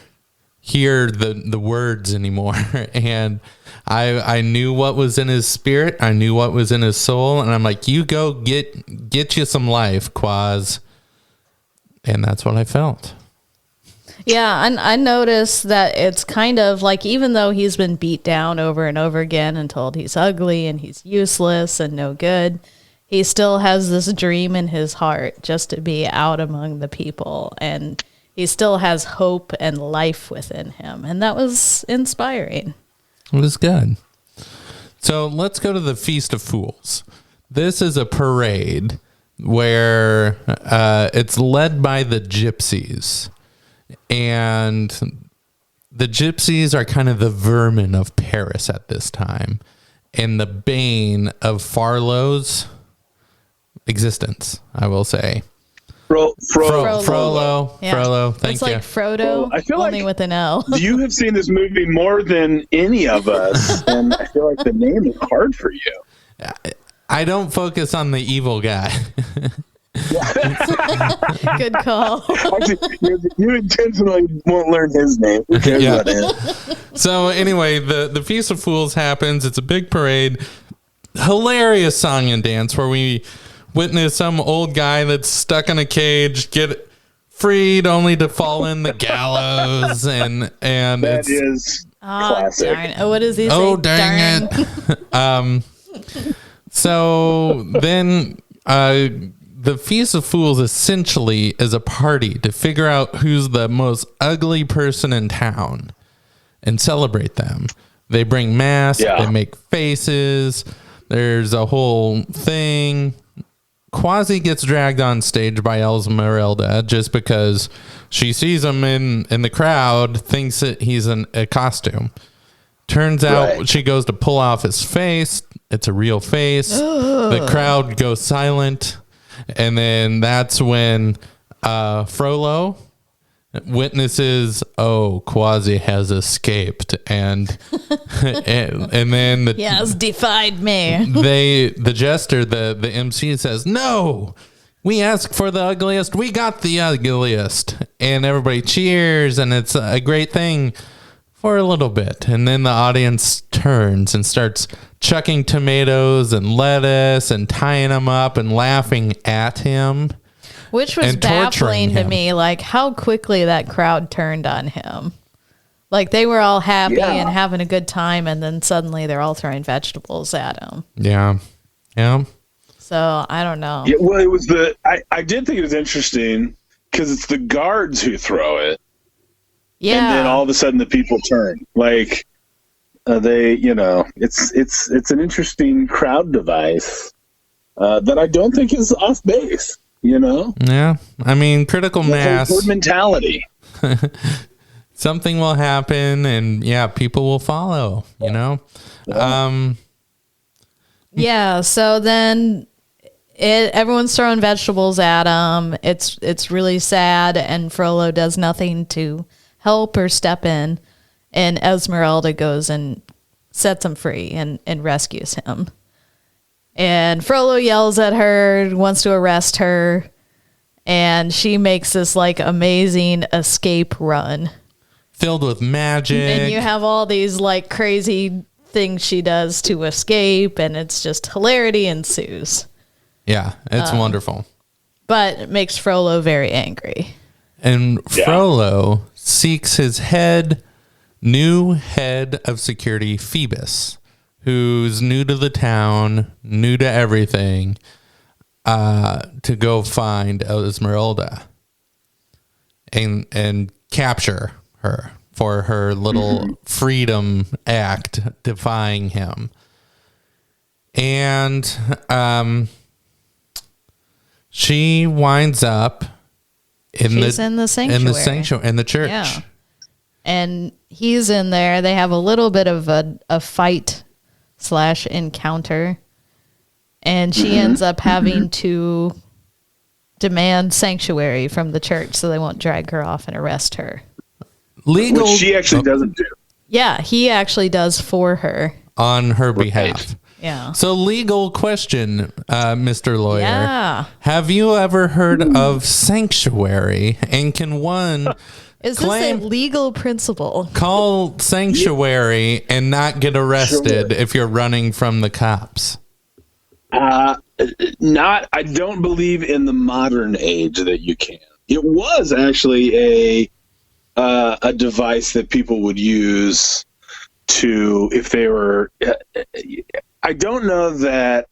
the words anymore. And I knew what was in his spirit. I knew what was in his soul. And I'm like, you go get you some life, Quaz. And that's what I felt.
Yeah, and I noticed that it's kind of like, even though he's been beat down over and over again and told he's ugly and he's useless and no good, he still has this dream in his heart just to be out among the people. And he still has hope and life within him. And that was inspiring.
It was good. So let's go to the Feast of Fools. This is a parade where it's led by the gypsies. And the gypsies are kind of the vermin of Paris at this time and the bane of Farlow's existence, I will say. Frollo.
Yeah.
Frollo. Thank
it's
you.
like Frodo,
I feel
only
like
with an L.
You have seen this movie more than any of us, and I feel like the name is hard for you.
I don't focus on the evil guy.
Good call.
Actually, you intentionally won't learn his name. Who cares
Yeah.
about him?
So anyway, the Feast of Fools happens. It's a big parade. Hilarious song and dance where we witness some old guy that's stuck in a cage get freed only to fall in the gallows. And
That
it's
is classic.
Darn. Oh, what does he say?
oh dang
Darn.
it. So then the Feast of Fools essentially is a party to figure out who's the most ugly person in town and celebrate them. They bring masks,
Yeah.
they make faces. There's a whole thing. Quasi gets dragged on stage by Esmeralda just because she sees him in the crowd, thinks that he's in a costume. Turns out
Right.
she goes to pull off his face. It's a real face. The crowd goes silent. And then that's when Frollo witnesses, oh, Quasi has escaped. And and then
He has defied me.
the jester, the MC says, no, we asked for the ugliest. We got the ugliest. And everybody cheers. And it's a great thing for a little bit. And then the audience turns and starts chucking tomatoes and lettuce and tying them up and laughing at him.
Which was
and torturing
baffling to
him.
me, like how quickly that crowd turned on him. Like they were all happy and having a good time, and then suddenly they're all throwing vegetables at him.
Yeah. Yeah.
So I don't know.
Yeah, well, it was I did think it was interesting because it's the guards who throw it.
Yeah.
And then all of a sudden the people turn. Like they, it's an interesting crowd device that I don't think is off base,
Yeah. I mean, critical mass.
Herd mentality.
Something will happen and people will follow,
Yeah, so then everyone's throwing vegetables at him. It's really sad, and Frollo does nothing to help or step in, and Esmeralda goes and sets him free and rescues him. And Frollo yells at her, wants to arrest her, and she makes this like amazing escape run.
Filled with magic.
And you have all these like crazy things she does to escape, and it's just hilarity ensues.
Yeah, it's wonderful.
But it makes Frollo very angry.
And Frollo seeks his new head of security, Phoebus, who's new to the town, new to everything, to go find Esmeralda and capture her for her little freedom act defying him. And she winds up in the sanctuary, in the church.
Yeah. And he's in there. They have a little bit of a fight / encounter. And she ends up having to demand sanctuary from the church so they won't drag her off and arrest her.
Which she actually doesn't do.
Yeah, he actually does for her.
On her behalf.
Yeah.
So legal question, Mr. Lawyer.
Yeah.
Have you ever heard of sanctuary? And can one
Is this a legal principle?
Call sanctuary and not get arrested if you're running from the cops?
I don't believe in the modern age that you can. It was actually a device that people would use to, if they were, I don't know that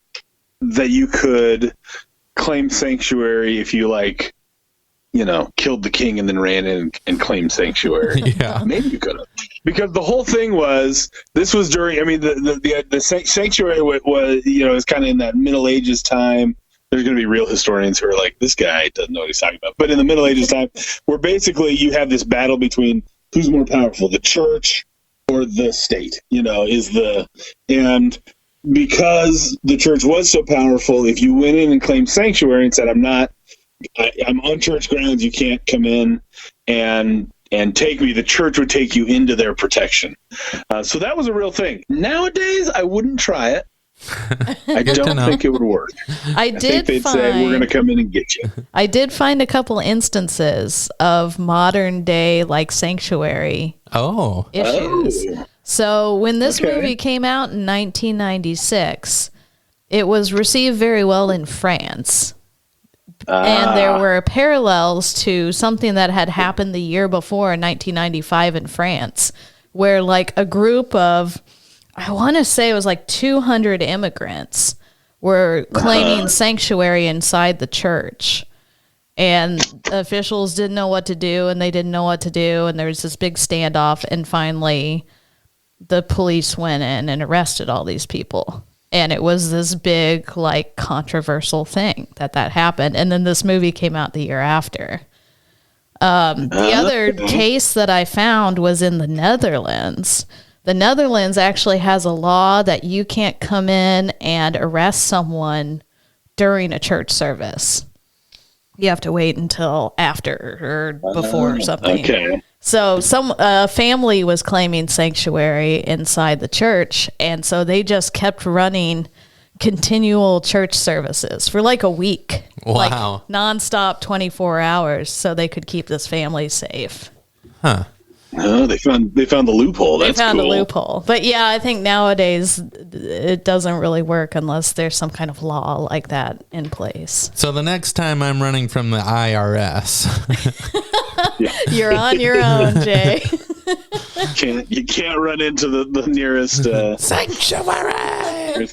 you could claim sanctuary if you killed the king and then ran in and claimed sanctuary.
Yeah.
Maybe you could have. Because the whole thing was, this was during, the sanctuary was, is kind of in that Middle Ages time. There's going to be real historians who are like, this guy doesn't know what he's talking about. But in the Middle Ages time, where basically you have this battle between who's more powerful, the church or the state, and because the church was so powerful, if you went in and claimed sanctuary and said, I'm on church grounds, you can't come in and take me, the church would take you into their protection. So that was a real thing. Nowadays, I wouldn't try it. I don't think it would work. I think they'd say, we're going to come in and get you.
I did find a couple instances of modern day sanctuary issues.
Oh.
So when this movie came out in 1996, it was received very well in France. And there were parallels to something that had happened the year before in 1995 in France, where a group of, I want to say it was 200 immigrants were claiming sanctuary inside the church. And the officials didn't know what to do, and they didn't know what to do. And there was this big standoff. And finally, the police went in and arrested all these people. And it was this big, controversial thing that happened. And then this movie came out the year after. The other case that I found was in the Netherlands. The Netherlands actually has a law that you can't come in and arrest someone during a church service. You have to wait until after or before or something.
Okay.
So some family was claiming sanctuary inside the church, and so they just kept running continual church services for a week.
Wow.
Nonstop 24 hours so they could keep this family safe.
Huh.
Oh, they found the loophole. That's
They found
cool.
a loophole. But yeah, I think nowadays it doesn't really work unless there's some kind of law like that in place.
So the next time I'm running from the IRS,
You're on your own, Jay.
You can't run into the nearest
sanctuary.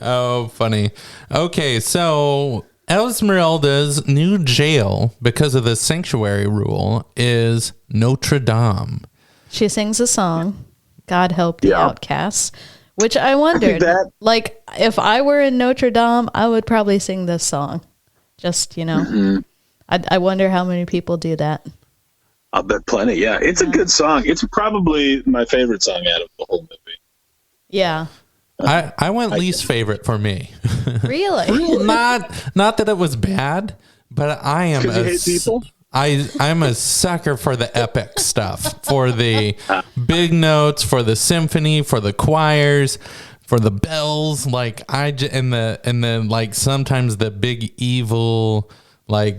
Oh, funny. Okay, so Esmeralda's new jail, because of the sanctuary rule, is Notre Dame.
She sings a song, God Help the Outcasts, which I wondered, like, if I were in Notre Dame, I would probably sing this song. Just, I wonder how many people do that.
I'll bet plenty. Yeah, it's a good song. It's probably my favorite song out of the whole movie.
Yeah.
I went least favorite for me.
Really?
Not that it was bad, but I am
You hate people?
I'm a sucker for the epic stuff, for the big notes, for the symphony, for the choirs, for the bells. Like and then like sometimes the big evil like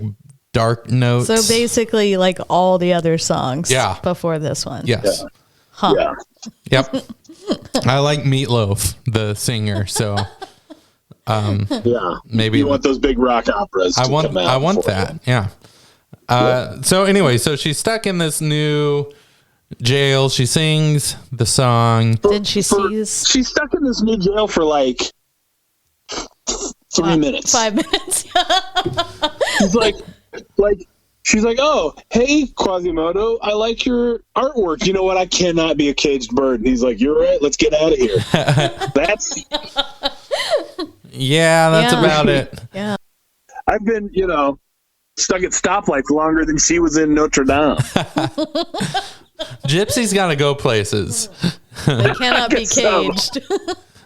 dark notes.
So basically, like all the other songs
Yeah.
before this one.
Yes.
Yeah.
Huh.
Yeah.
Yep. I like Meatloaf, the singer. So
Yeah.
maybe
You want those big rock operas.
I want that. Yeah. So anyway, so she's stuck in this new jail. She sings the song.
Did she seize?
She's stuck in this new jail for like 3 minutes.
5 minutes.
She's like, oh, hey, Quasimodo, I like your artwork. You know what? I cannot be a caged bird. And he's like, you're right. Let's get out of here. That's
about it.
Yeah.
I've been, stuck at stoplights longer than she was in Notre Dame.
Gypsy's got to go places.
They cannot be
so.
caged.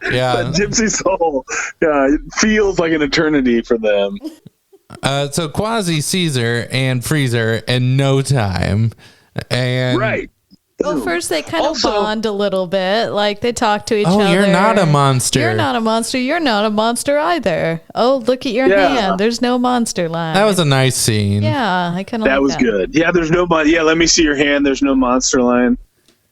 Yeah.
Gypsy soul. Yeah, it feels like an eternity for them.
So Quasi sees her and frees her in no time. And
Right.
Well, first they kind of bond a little bit. Like they talk to each other.
Oh, you're not a monster.
You're not a monster. You're not a monster either. Oh, look at your hand. There's no monster line.
That was a nice scene.
Yeah, I kind of like that.
That was good. Yeah, there's no let me see your hand. There's no monster line.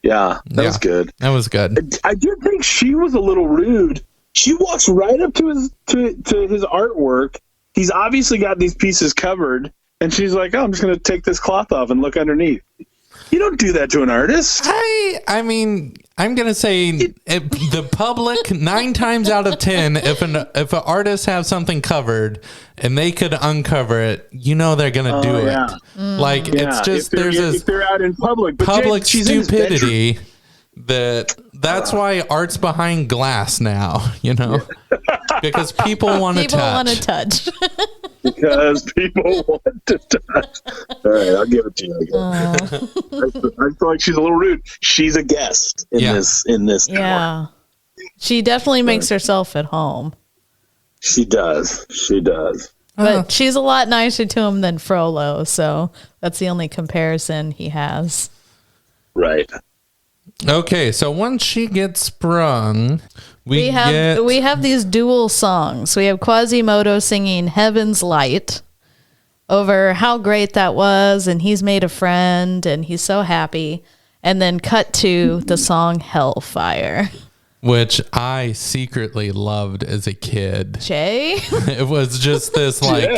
Yeah, that was good.
That was good.
I did think she was a little rude. She walks right up to his artwork. He's obviously got these pieces covered, and she's like, "Oh, I'm just going to take this cloth off and look underneath." You don't do that to an artist.
I mean, I'm going to say the public 9 times out of 10, if an artist has something covered and they could uncover it, they're going to do it. Like it's just
if they're out in public, but
public
she's in his
stupidity. That's why art's behind glass now, because people want to touch.
People want to touch.
Because people want to touch. All right, I'll give it to you. I feel like she's a little rude. She's a guest in this.
Yeah, she definitely makes herself at home.
She does.
But she's a lot nicer to him than Frollo, so that's the only comparison he has.
Right.
Okay, so once she gets sprung, we
have these dual songs. We have Quasimodo singing Heaven's Light over how great that was, and he's made a friend, and he's so happy. And then cut to the song Hellfire,
which I secretly loved as a kid.
Jay?
It was just this like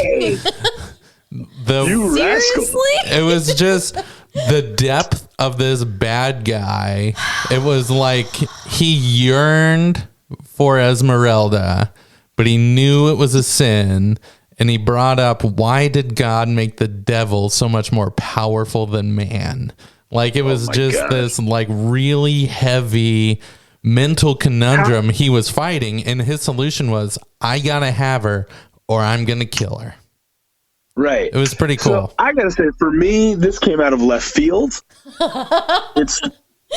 Seriously?
It was just the depth of this bad guy. It was like he yearned for Esmeralda, but he knew it was a sin. And he brought up, why did God make the devil so much more powerful than man? Like it was this like really heavy mental conundrum he was fighting. And his solution was, I gotta have her or I'm gonna kill her.
Right.
It was pretty cool.
So I gotta say, for me, this came out of left field. It's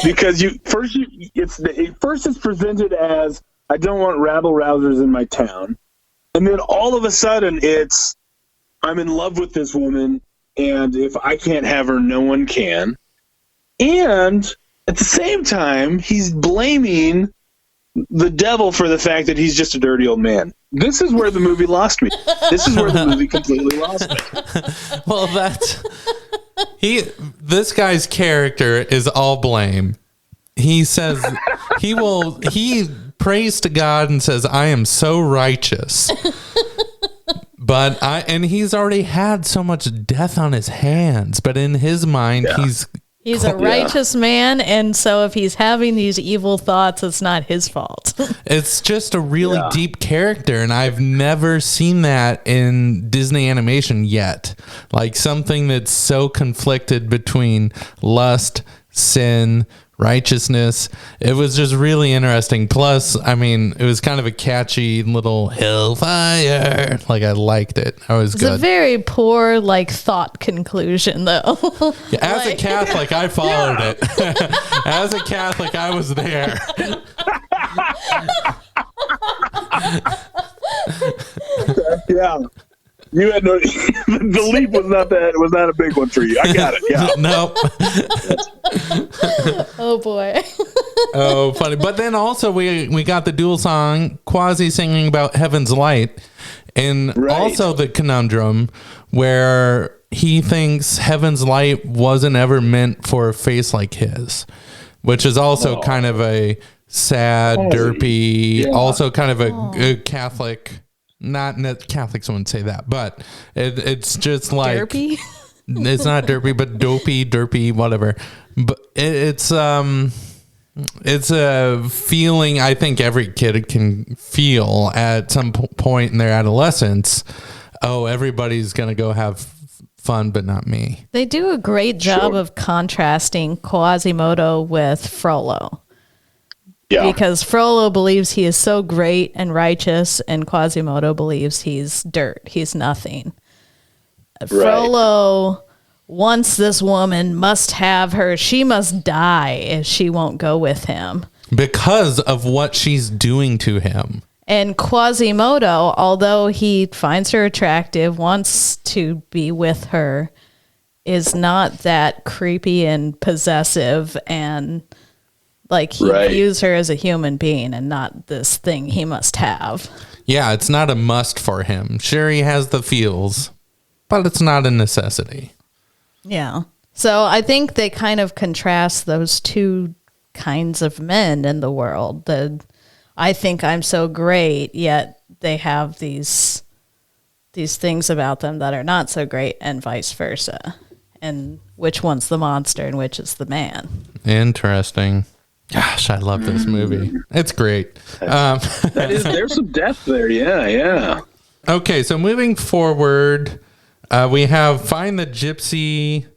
because it's presented as, I don't want rabble rousers in my town. And then all of a sudden it's, I'm in love with this woman, and if I can't have her, no one can. And at the same time, he's blaming the devil for the fact that he's just a dirty old man. This is where the movie lost me. This is where the movie completely lost me.
Well, This guy's character is all blame. He says he prays to God and says, I am so righteous. And he's already had so much death on his hands, but in his mind,
he's a righteous man, and so if he's having these evil thoughts, it's not his fault.
It's just a really deep character, and I've never seen that in Disney animation yet. Like something that's so conflicted between lust, sin, righteousness. It was just really interesting. Plus, I mean, it was kind of a catchy little hellfire. Like, I liked it. I was good.
It's a very poor, thought conclusion, though.
As a Catholic, I followed it. As a Catholic, I was there.
Yeah. You had no. The leap was not a big one for you. I got it. Yeah.
No.
Oh boy.
Oh, funny. But then also we got the dual song, Quasi singing about Heaven's Light, and also the conundrum where he thinks Heaven's Light wasn't ever meant for a face like his, which is also kind of a sad, derpy, also kind of a Catholic. Not Catholics wouldn't say that, but it's just like
derpy.
It's not derpy, but dopey, derpy, whatever. But it's a feeling I think every kid can feel at some point in their adolescence. Oh, everybody's gonna go have fun, but not me.
They do a great job of contrasting Quasimodo with Frollo. Yeah. Because Frollo believes he is so great and righteous, and Quasimodo believes he's dirt. He's nothing. Right. Frollo wants this woman, must have her. She must die if she won't go with him.
Because of what she's doing to him.
And Quasimodo, although he finds her attractive, wants to be with her, is not that creepy and possessive and... he views her as a human being and not this thing he must have.
Yeah, it's not a must for him. Sure, he has the feels, but it's not a necessity.
Yeah. So I think they kind of contrast those two kinds of men in the world. I think I'm so great, yet they have these things about them that are not so great, and vice versa. And which one's the monster and which is the man.
Interesting. Gosh, I love this movie. It's great.
There's some depth there. Yeah.
Okay, so moving forward, we have Find the Gypsy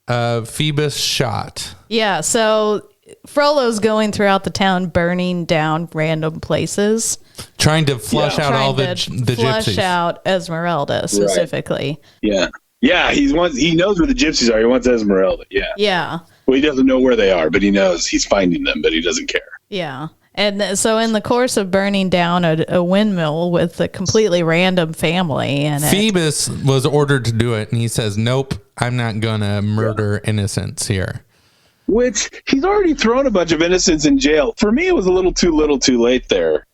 Phoebus shot.
Yeah, so Frollo's going throughout the town burning down random places.
Trying to flush out all the gypsies.
Flush out Esmeralda specifically.
Right. Yeah, he knows where the gypsies are. He wants Esmeralda. Yeah. Well, he doesn't know where they are, but he knows he's finding them, but he doesn't care.
Yeah. And so in the course of burning down a windmill with a completely random family in it.
Phoebus was ordered to do it, and he says, nope, I'm not going to murder innocents here.
Which, he's already thrown a bunch of innocents in jail. For me, it was a little too late there,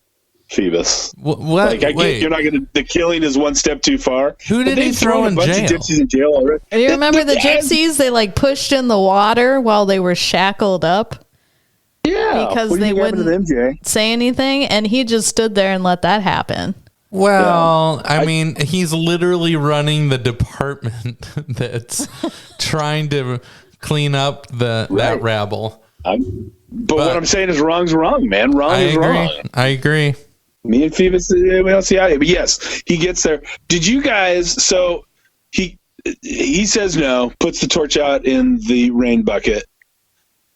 Phoebus.
What?
I get you're not going to... The killing is one step too far.
Who did he throw in jail?
Of gypsies in jail already.
You remember the gypsies? They pushed in the water while they were shackled up.
Yeah.
Because they wouldn't say anything, and he just stood there and let that happen.
Well, I mean, he's literally running the department that's trying to clean up that rabble.
But what I'm saying is wrong's wrong, man. Wrong is wrong.
I agree.
Me and Phoebus, we don't see eye. But yes, he gets there. Did you guys? So he says no, puts the torch out in the rain bucket,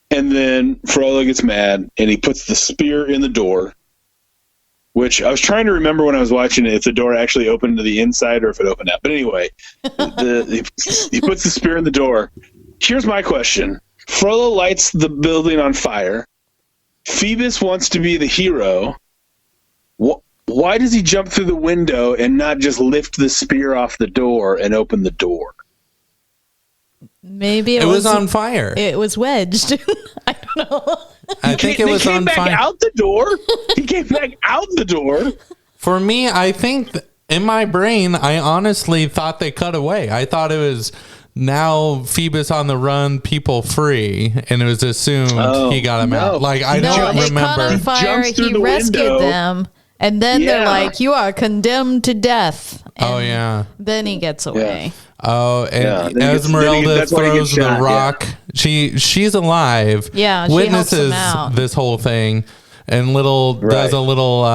and then Frollo gets mad and he puts the spear in the door. Which I was trying to remember when I was watching it, if the door actually opened to the inside or if it opened out. But anyway, he puts the spear in the door. Here's my question: Frollo lights the building on fire. Phoebus wants to be the hero. Why does he jump through the window and not just lift the spear off the door and open the door?
Maybe
it was on fire.
It was wedged. I don't know.
I think it was on fire.
He came back out the door. He came back out the door.
For me, I think in my brain, I honestly thought they cut away. I thought it was now Phoebus on the run, people free, and it was assumed he got him out. Like I don't
it
remember.
caught on fire.
Jumps through
He
the
rescued
window.
them, and then they're
Yeah.
like, "You are condemned to death."
Oh
And
yeah.
Then he gets away.
Oh, and
Yeah, then he gets-
Esmeralda
that's why he
throws
gets
the
shot,
rock. She's alive.
Yeah, she helps
witnesses
him out.
this whole thing, and does a little.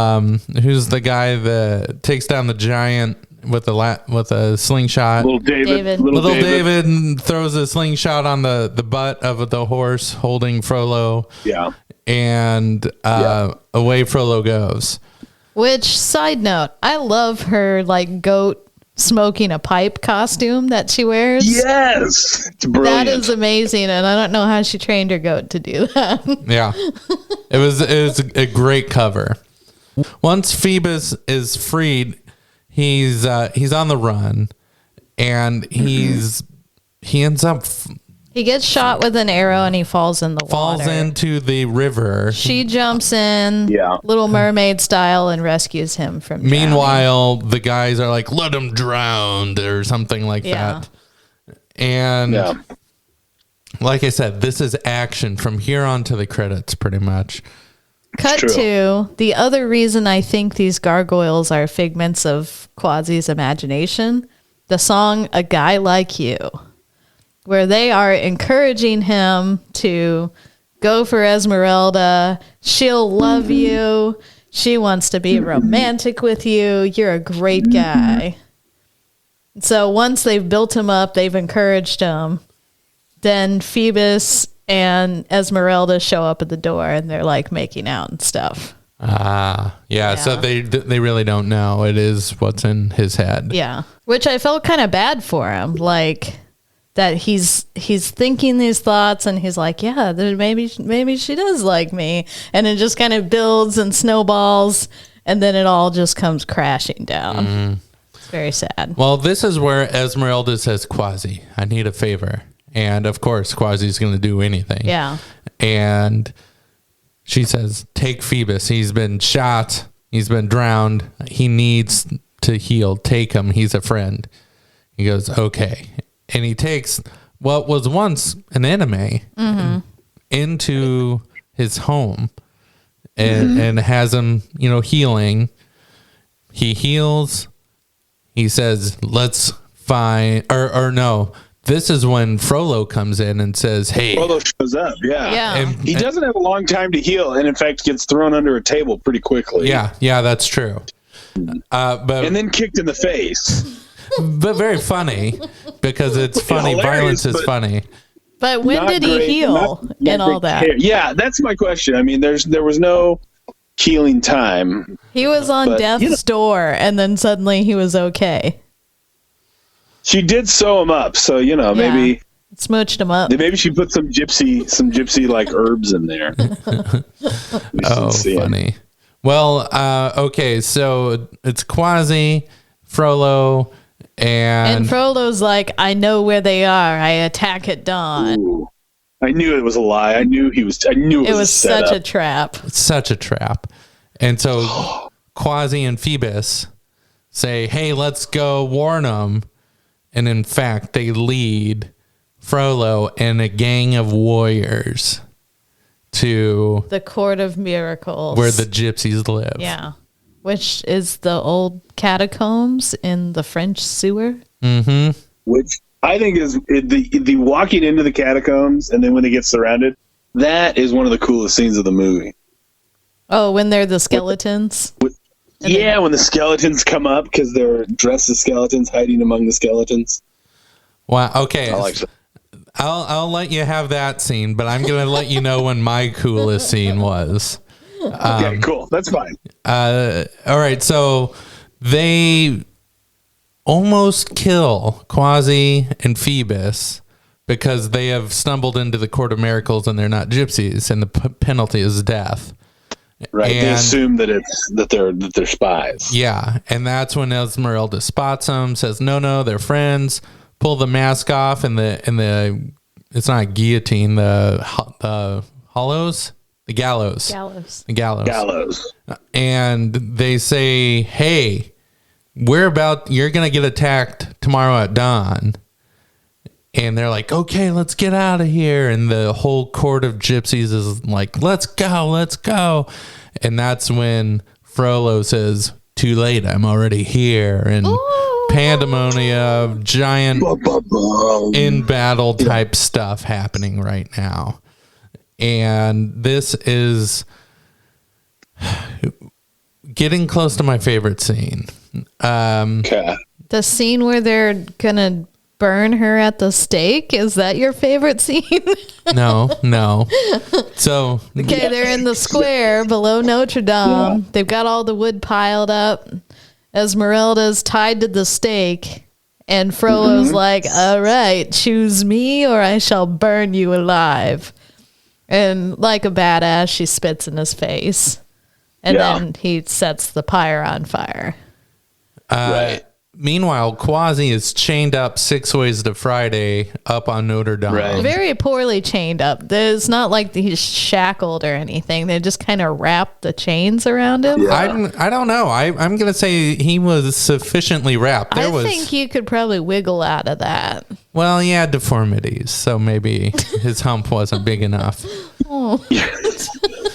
Who's the guy that takes down the giant with a slingshot?
Little David.
David.
David throws a slingshot on the butt of the horse holding Frollo.
Yeah.
And away Frollo goes.
Which, side note, I love her like goat smoking a pipe costume that she wears.
Yes. It's brilliant.
That is amazing, and I don't know how she trained her goat to do that.
Yeah. It was a great cover. Once Phoebus is freed, he's on the run, and he ends up
He gets shot with an arrow and he falls in the water.
falls into the river.
She jumps in,
Yeah.
Little Mermaid style, and rescues him from drowning.
Meanwhile, the guys are like, "Let him drown," or something like
Yeah.
that. And
Yeah.
like I said, this is action from here on to the credits, pretty much.
Cut
true.
to the other reason I think these gargoyles are figments of Quasi's imagination. The song "A Guy Like You," where they are encouraging him to go for Esmeralda. She'll love you. She wants to be romantic with you. You're a great guy. So once they've built him up, they've encouraged him. Then Phoebus and Esmeralda show up at the door and they're like making out and stuff.
Yeah. So they really don't know. It is what's in his head.
Yeah. Which I felt kind of bad for him. Like that he's thinking these thoughts and he's like, yeah, maybe she does like me. And it just kind of builds and snowballs and then it all just comes crashing down. It's very sad.
Well, this is where Esmeralda says, "Quasi, I need a favor." And of course, Quasi's going to do anything.
Yeah.
And she says, "Take Phoebus. He's been shot. He's been drowned. He needs to heal. Take him. He's a friend." He goes, "Okay." And he takes what was once an enemy into his home and has him, healing. He heals. He says, "Let's find," or no. This is when Frollo comes in and says, "Hey."
Frollo shows up, yeah.
Yeah.
And
He doesn't have a long time to heal, and in fact gets thrown under a table pretty quickly.
yeah, that's true. But
And then kicked in the face.
but very funny because it's funny.
Hilarious,
Violence is
but-
funny.
But when
Not
did he
great,
heal
not
and all
great
that?
care. Yeah, that's my question. I mean, there was no healing time.
He was on
But,
death's door and then suddenly he was okay.
She did sew him up, so maybe
Smooched him up.
maybe she put some gypsy like herbs in there. We should
Oh,
see 'em.
funny. Well, okay, so it's Quasi, Frollo,
And Frollo's like, I know where they are. I attack at dawn.
Ooh. I knew it was a lie. I knew it was
It was
a
such
setup.
a trap.
such a trap. And so Quasi and Phoebus say, "Hey, let's go warn them." And in fact, they lead Frollo and a gang of warriors to
The Court of Miracles.
where the gypsies live.
Yeah. Which is the old catacombs in the French sewer.
Mm-hmm.
Which I think is the walking into the catacombs and then when they get surrounded. That is one of the coolest scenes of the movie.
Oh, when they're the skeletons.
Yeah, when the skeletons come up because they're dressed as skeletons, hiding among the skeletons.
Wow. Okay.
I like that.
I'll let you have that scene, but I'm gonna let you know when my coolest scene was.
Okay, cool. That's fine.
All right. So they almost kill Quasi and Phoebus because they have stumbled into the Court of Miracles and they're not gypsies, and the penalty is death.
Right. They
And-
assume that they're spies.
Yeah, and that's when Esmeralda spots them, says, "No, they're friends." Pull the mask off, and the it's not a guillotine, the gallows.
Gallows.
The gallows.
Gallows.
And they say, "Hey, you're gonna get attacked tomorrow at dawn." And they're like, okay, let's get out of here. And the whole court of gypsies is like, let's go, let's go. And that's when Frollo says, too late, I'm already here. And pandemonium, giant in battle type stuff happening right now. And this is getting close to my favorite scene.
The scene where they're going to burn her at the stake, is that your favorite scene?
No. So
okay, they're in the square below Notre Dame. They've got all the wood piled up. Esmeralda's tied to the stake, and Frollo's like, all right, choose me or I shall burn you alive. And like a badass, she spits in his face, and then he sets the pyre on fire.
Right.
Meanwhile, Quasi is chained up 6 ways to Friday up on Notre Dame.
Right.
Very poorly chained up. It's not like he's shackled or anything. They just kind of wrap the chains around him.
Yeah. I don't know. I'm going to say he was sufficiently wrapped.
I think you could probably wiggle out of that.
Well, he had deformities, so maybe his hump wasn't big enough.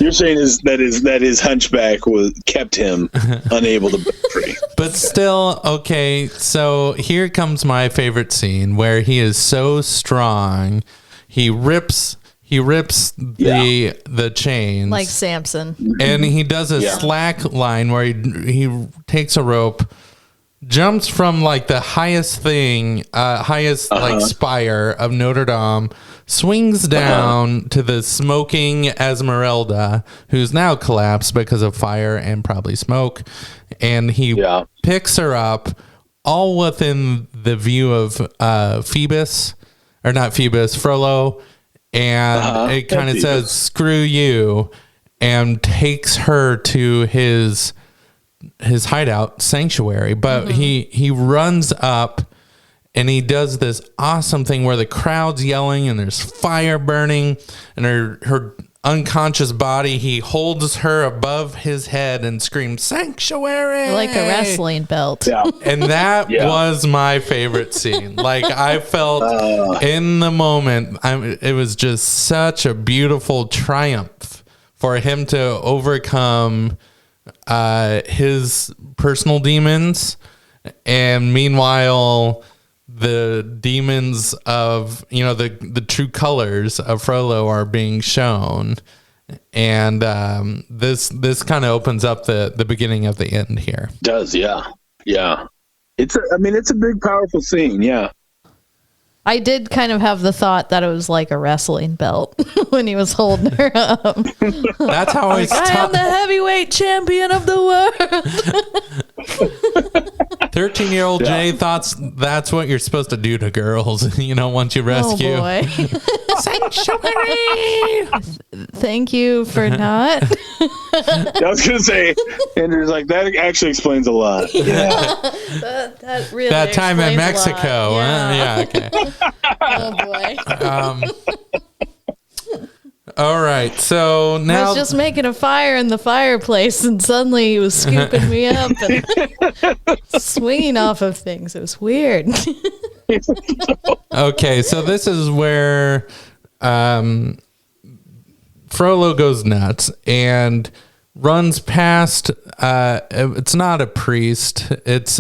You're saying that his hunchback kept him unable to break free.
But still, okay, so here comes my favorite scene where he is so strong, he rips the chains
like Samson,
and he does a slack line where he takes a rope, jumps from like the highest spire of Notre Dame, swings down to the smoking Esmeralda, who's now collapsed because of fire and probably smoke, and he picks her up all within the view of Frollo, and it kind of says screw you, and takes her to his hideout sanctuary. But he runs up and he does this awesome thing where the crowd's yelling and there's fire burning, and her unconscious body, he holds her above his head and screams sanctuary
like a wrestling belt.
And that was my favorite scene. Like, I felt in the moment, it was just such a beautiful triumph for him to overcome his personal demons, and meanwhile the demons of the true colors of Frollo are being shown, and this kind of opens up the beginning of the end here.
Does it's a big powerful scene.
I did kind of have the thought that it was like a wrestling belt when he was holding her up.
That's how I
am the heavyweight champion of the world.
13-year-old Jay thought that's what you're supposed to do to girls, once you rescue.
Oh boy.
Sanctuary!
Thank you for not.
I was going to say, Andrew's like, that actually explains a lot.
That really
that time in
explains a
Mexico.
lot.
Okay.
Oh boy.
All right, so now
I was just making a fire in the fireplace, and suddenly he was scooping me up and swinging off of things. It was weird.
Okay, so this is where Frollo goes nuts and runs past. It's not a priest. It's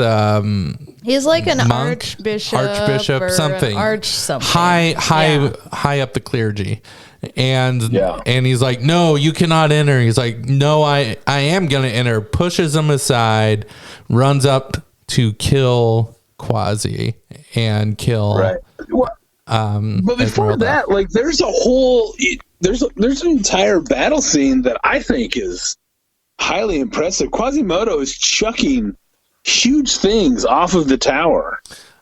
he's like an
monk, archbishop,
or
something, high up the clergy. And he's like, no, you cannot enter. He's like, no, I am going to enter. Pushes him aside, runs up to kill Quasi and kill.
Right. Well, but before that, like, there's an entire battle scene that I think is highly impressive. Quasimodo is chucking huge things off of the tower.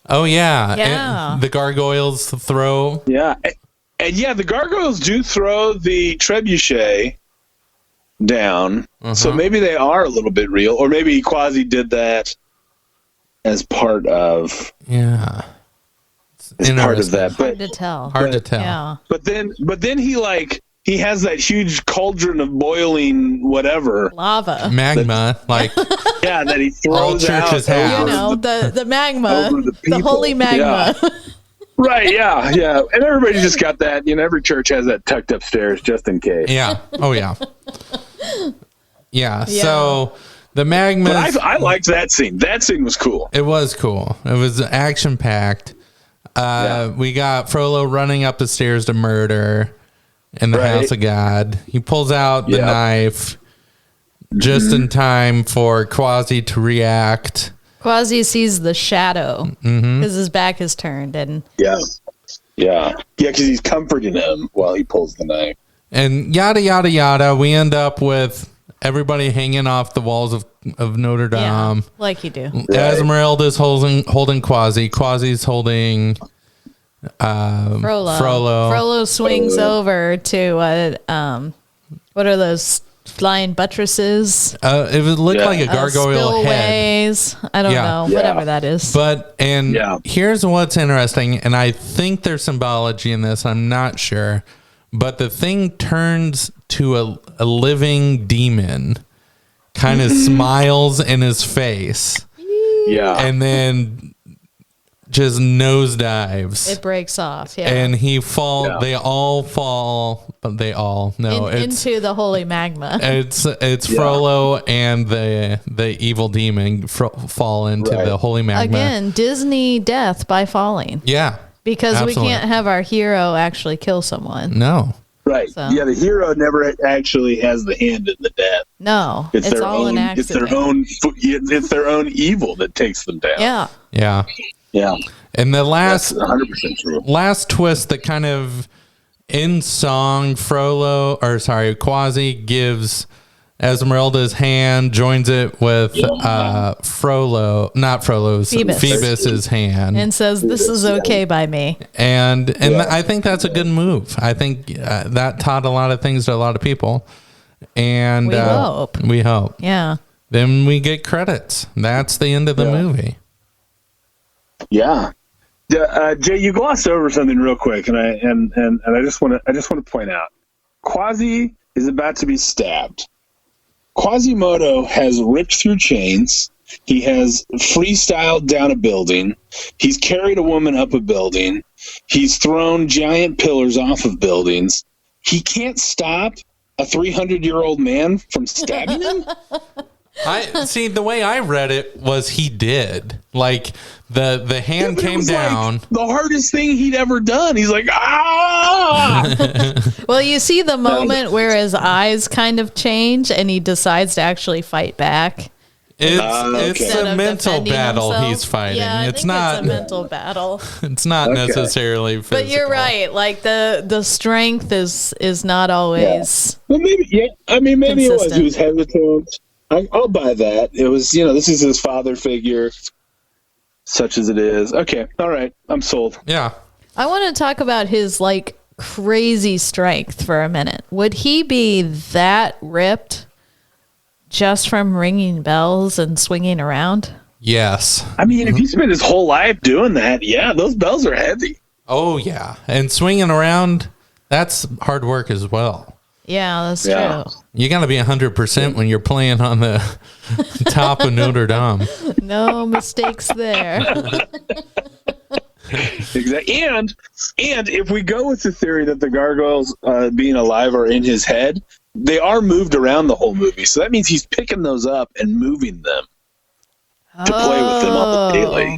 Oh yeah. And the gargoyles throw.
And the gargoyles do throw the trebuchet down, so maybe they are a little bit real, or maybe Quasi did that as part of
that.
But
hard to tell.
Hard to tell.
Yeah.
But then he has that huge cauldron of boiling whatever
lava,
magma,
that he throws
all churches
out.
have.
The magma, the holy magma.
Right, yeah. And everybody just got that. Every church has that tucked upstairs just in case.
Yeah. Oh, yeah. Yeah. So the magma.
I liked that scene. That scene was cool.
It was cool. It was action packed. We got Frollo running up the stairs to murder in the house of God. He pulls out the knife just in time for Quasi to react.
Quasi sees the shadow because his back is turned, and
because he's comforting him while he pulls the knife,
and yada yada yada. We end up with everybody hanging off the walls of Notre Dame,
like you do.
Esmeralda's holding Quasi. Quasi's holding
Frollo.
Frollo.
Frollo swings over to what are those flying buttresses?
It would look like a gargoyle head.
I don't know, whatever that is.
But here's what's interesting, and I think there's symbology in this. I'm not sure, but the thing turns to a living demon, kind of smiles in his face, and then just nosedives.
It breaks off,
and he falls. They all fall, but they all
into the holy magma.
It's Frollo and the evil demon fall into the holy magma.
Again, Disney death by falling.
Yeah,
because
absolutely.
we can't have our hero actually kill someone.
No.
Right. So. Yeah, the hero never actually has the hand in the death.
No, it's
their
all
own,
an accident.
It's their own evil that takes them down.
Yeah.
Yeah.
And the last
100% true.
Last twist that kind of in song Quasi gives Esmeralda's hand, joins it with Phoebus's hand,
and says, "This is okay by me."
And I think that's a good move. I think that taught a lot of things to a lot of people. And we hope.
Yeah.
Then we get credits. That's the end of the movie.
Yeah. Jay, you glossed over something real quick, and I just want to point out, Quasi is about to be stabbed. Quasimodo has ripped through chains. He has freestyled down a building. He's carried a woman up a building. He's thrown giant pillars off of buildings. He can't stop a 300-year-old man from stabbing him?
I see. The way I read it was he did. Like the hand came down.
Like the hardest thing he'd ever done. He's like, ah.
Well, you see the moment where his eyes kind of change and he decides to actually fight back.
It's a mental battle he's fighting.
Yeah,
it's not
a mental battle.
It's not necessarily physical.
But you're right. Like the strength is not always.
Well, maybe maybe it was. He was hesitant. I'll buy that. It was, this is his father figure, such as it is. Okay, all right, I'm sold.
Yeah.
I want to talk about his crazy strength for a minute. Would he be that ripped just from ringing bells and swinging around?
Yes.
I mean, if he spent his whole life doing that, those bells are heavy.
Oh yeah, and swinging around, that's hard work as well.
Yeah, that's true.
You got to be 100% when you're playing on the top of Notre Dame.
No mistakes there.
Exactly. And if we go with the theory that the gargoyles being alive are in his head, they are moved around the whole movie. So that means he's picking those up and moving them to play with them on the daily.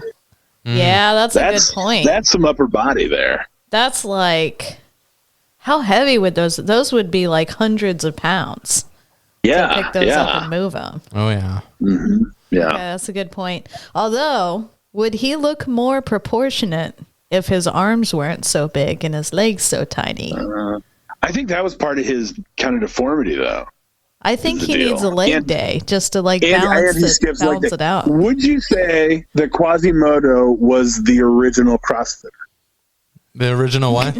Yeah, that's a good point.
That's some upper body there.
That's how heavy would those would be hundreds of pounds.
Yeah.
To pick those up and move them.
Oh, yeah.
Mm-hmm. Yeah.
Okay, that's a good point. Although, would he look more proportionate if his arms weren't so big and his legs so tiny?
I think that was part of his kind of deformity, though.
I think he needs a leg day just to balance it out.
Would you say that Quasimodo was the original CrossFitter?
The original what?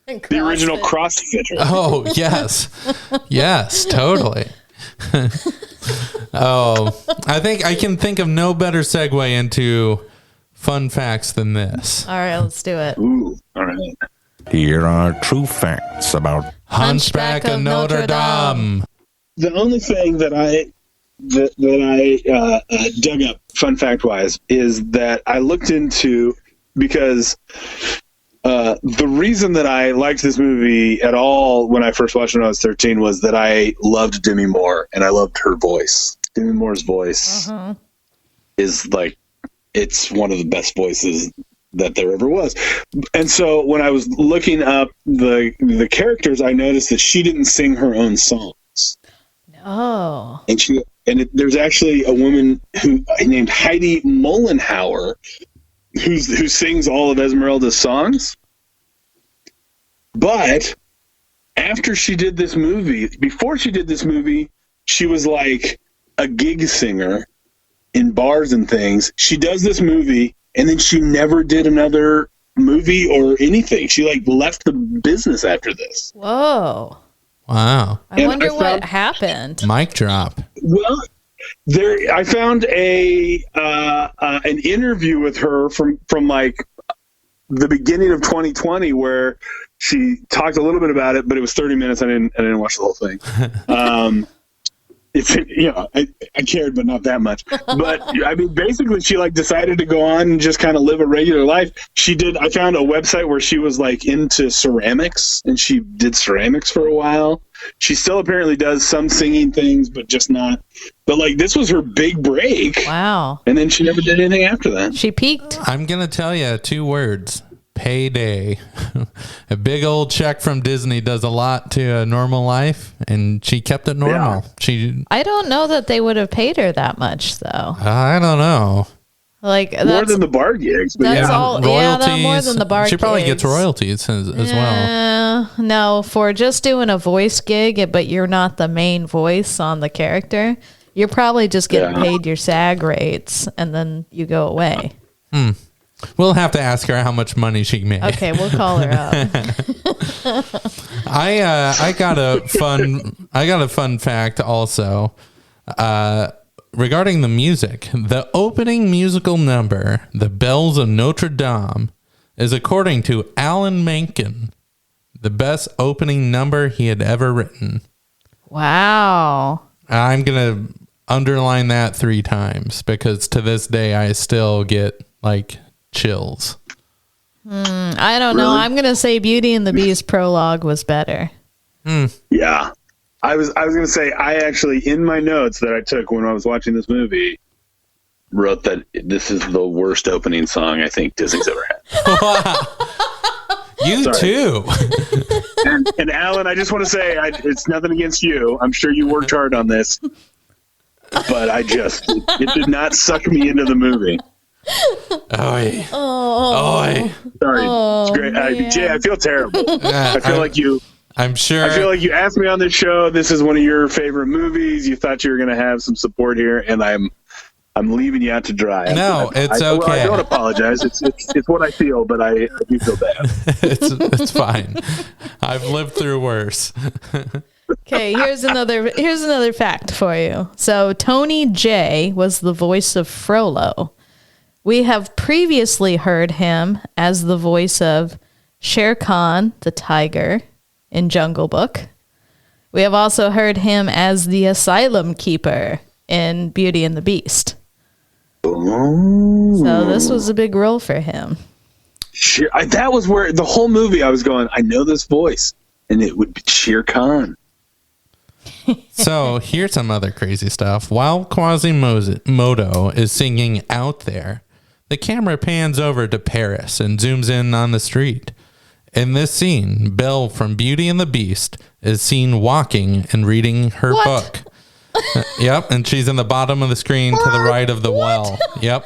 The original CrossFitter.
Oh, yes. Yes, totally. I think I can think of no better segue into fun facts than this.
All right, let's do it.
Ooh, all right.
Here are true facts about
Hunchback of Notre Dame.
The only thing that I dug up, fun fact wise, is that I looked into because the reason that I liked this movie at all when I first watched it when I was 13 was that I loved Demi Moore and I loved her voice. Demi Moore's voice is like, it's one of the best voices that there ever was. And so when I was looking up the characters, I noticed that she didn't sing her own songs.
Oh.
And there's actually a woman named Heidi Mollenhauer who sings all of Esmeralda's songs. But after she did this movie, before she did this movie, she was like a gig singer in bars and things. She does this movie, and then she never did another movie or anything. She like left the business after this.
Whoa.
Wow.
I wonder what happened.
Mic drop.
Well, I found an interview with her from like the beginning of 2020 where she talked a little bit about it, but it was 30 minutes. I didn't watch the whole thing. I cared, but not that much. But I mean, basically, she like decided to go on and just kind of live a regular life. I found a website where she was like into ceramics, and she did ceramics for a while. She still apparently does some singing things, but just not. But like, this was her big break.
Wow.
And then she never did anything after that.
She peaked.
I'm gonna tell you 2 words. Payday. A big old check from Disney does a lot to a normal life, and she kept it normal.
Yeah.
I don't know that they would have paid her that much, though.
I don't know.
Like
more than the bar gigs. But
that's
yeah.
all.
Royalties.
Yeah, more than the bar.
She probably
gigs.
gets royalties as well.
No, for just doing a voice gig, but you're not the main voice on the character. You're probably just getting paid your SAG rates, and then you go away.
We'll have to ask her how much money she made.
Okay, we'll call her up.
I got a fun fact also regarding the music. The opening musical number, "The Bells of Notre Dame," is, according to Alan Menken, the best opening number he had ever written.
Wow.
I'm gonna underline that 3 times because to this day I still get like chills.
I don't know. I'm gonna say Beauty and the Beast prologue was better.
Yeah, I was gonna say, I actually, in my notes that I took when I was watching this movie, wrote that this is the worst opening song I think Disney's ever had.
You too.
And Alan, I just want to say, it's nothing against you. I'm sure you worked hard on this, but it did not suck me into the movie.
Oy.
Oh.
Sorry. It's great. Jay, I feel terrible. I feel like you asked me on this show. This is one of your favorite movies. You thought you were going to have some support here, and I'm leaving you out to dry.
No, it's okay.
Well, I don't apologize. It's what I feel, but I do feel bad.
It's fine. I've lived through worse.
Okay, here's another fact for you. So Tony Jay was the voice of Frollo. We have previously heard him as the voice of Shere Khan, the tiger, in Jungle Book. We have also heard him as the asylum keeper in Beauty and the Beast. So this was a big role for him.
Sure, that was where the whole movie I was going, I know this voice, and it would be Shere Khan.
So here's some other crazy stuff. While Quasimodo is singing Out There, the camera pans over to Paris and zooms in on the street. In this scene, Belle from Beauty and the Beast is seen walking and reading her book. Yep, and she's in the bottom of the screen to the right of the well. Yep.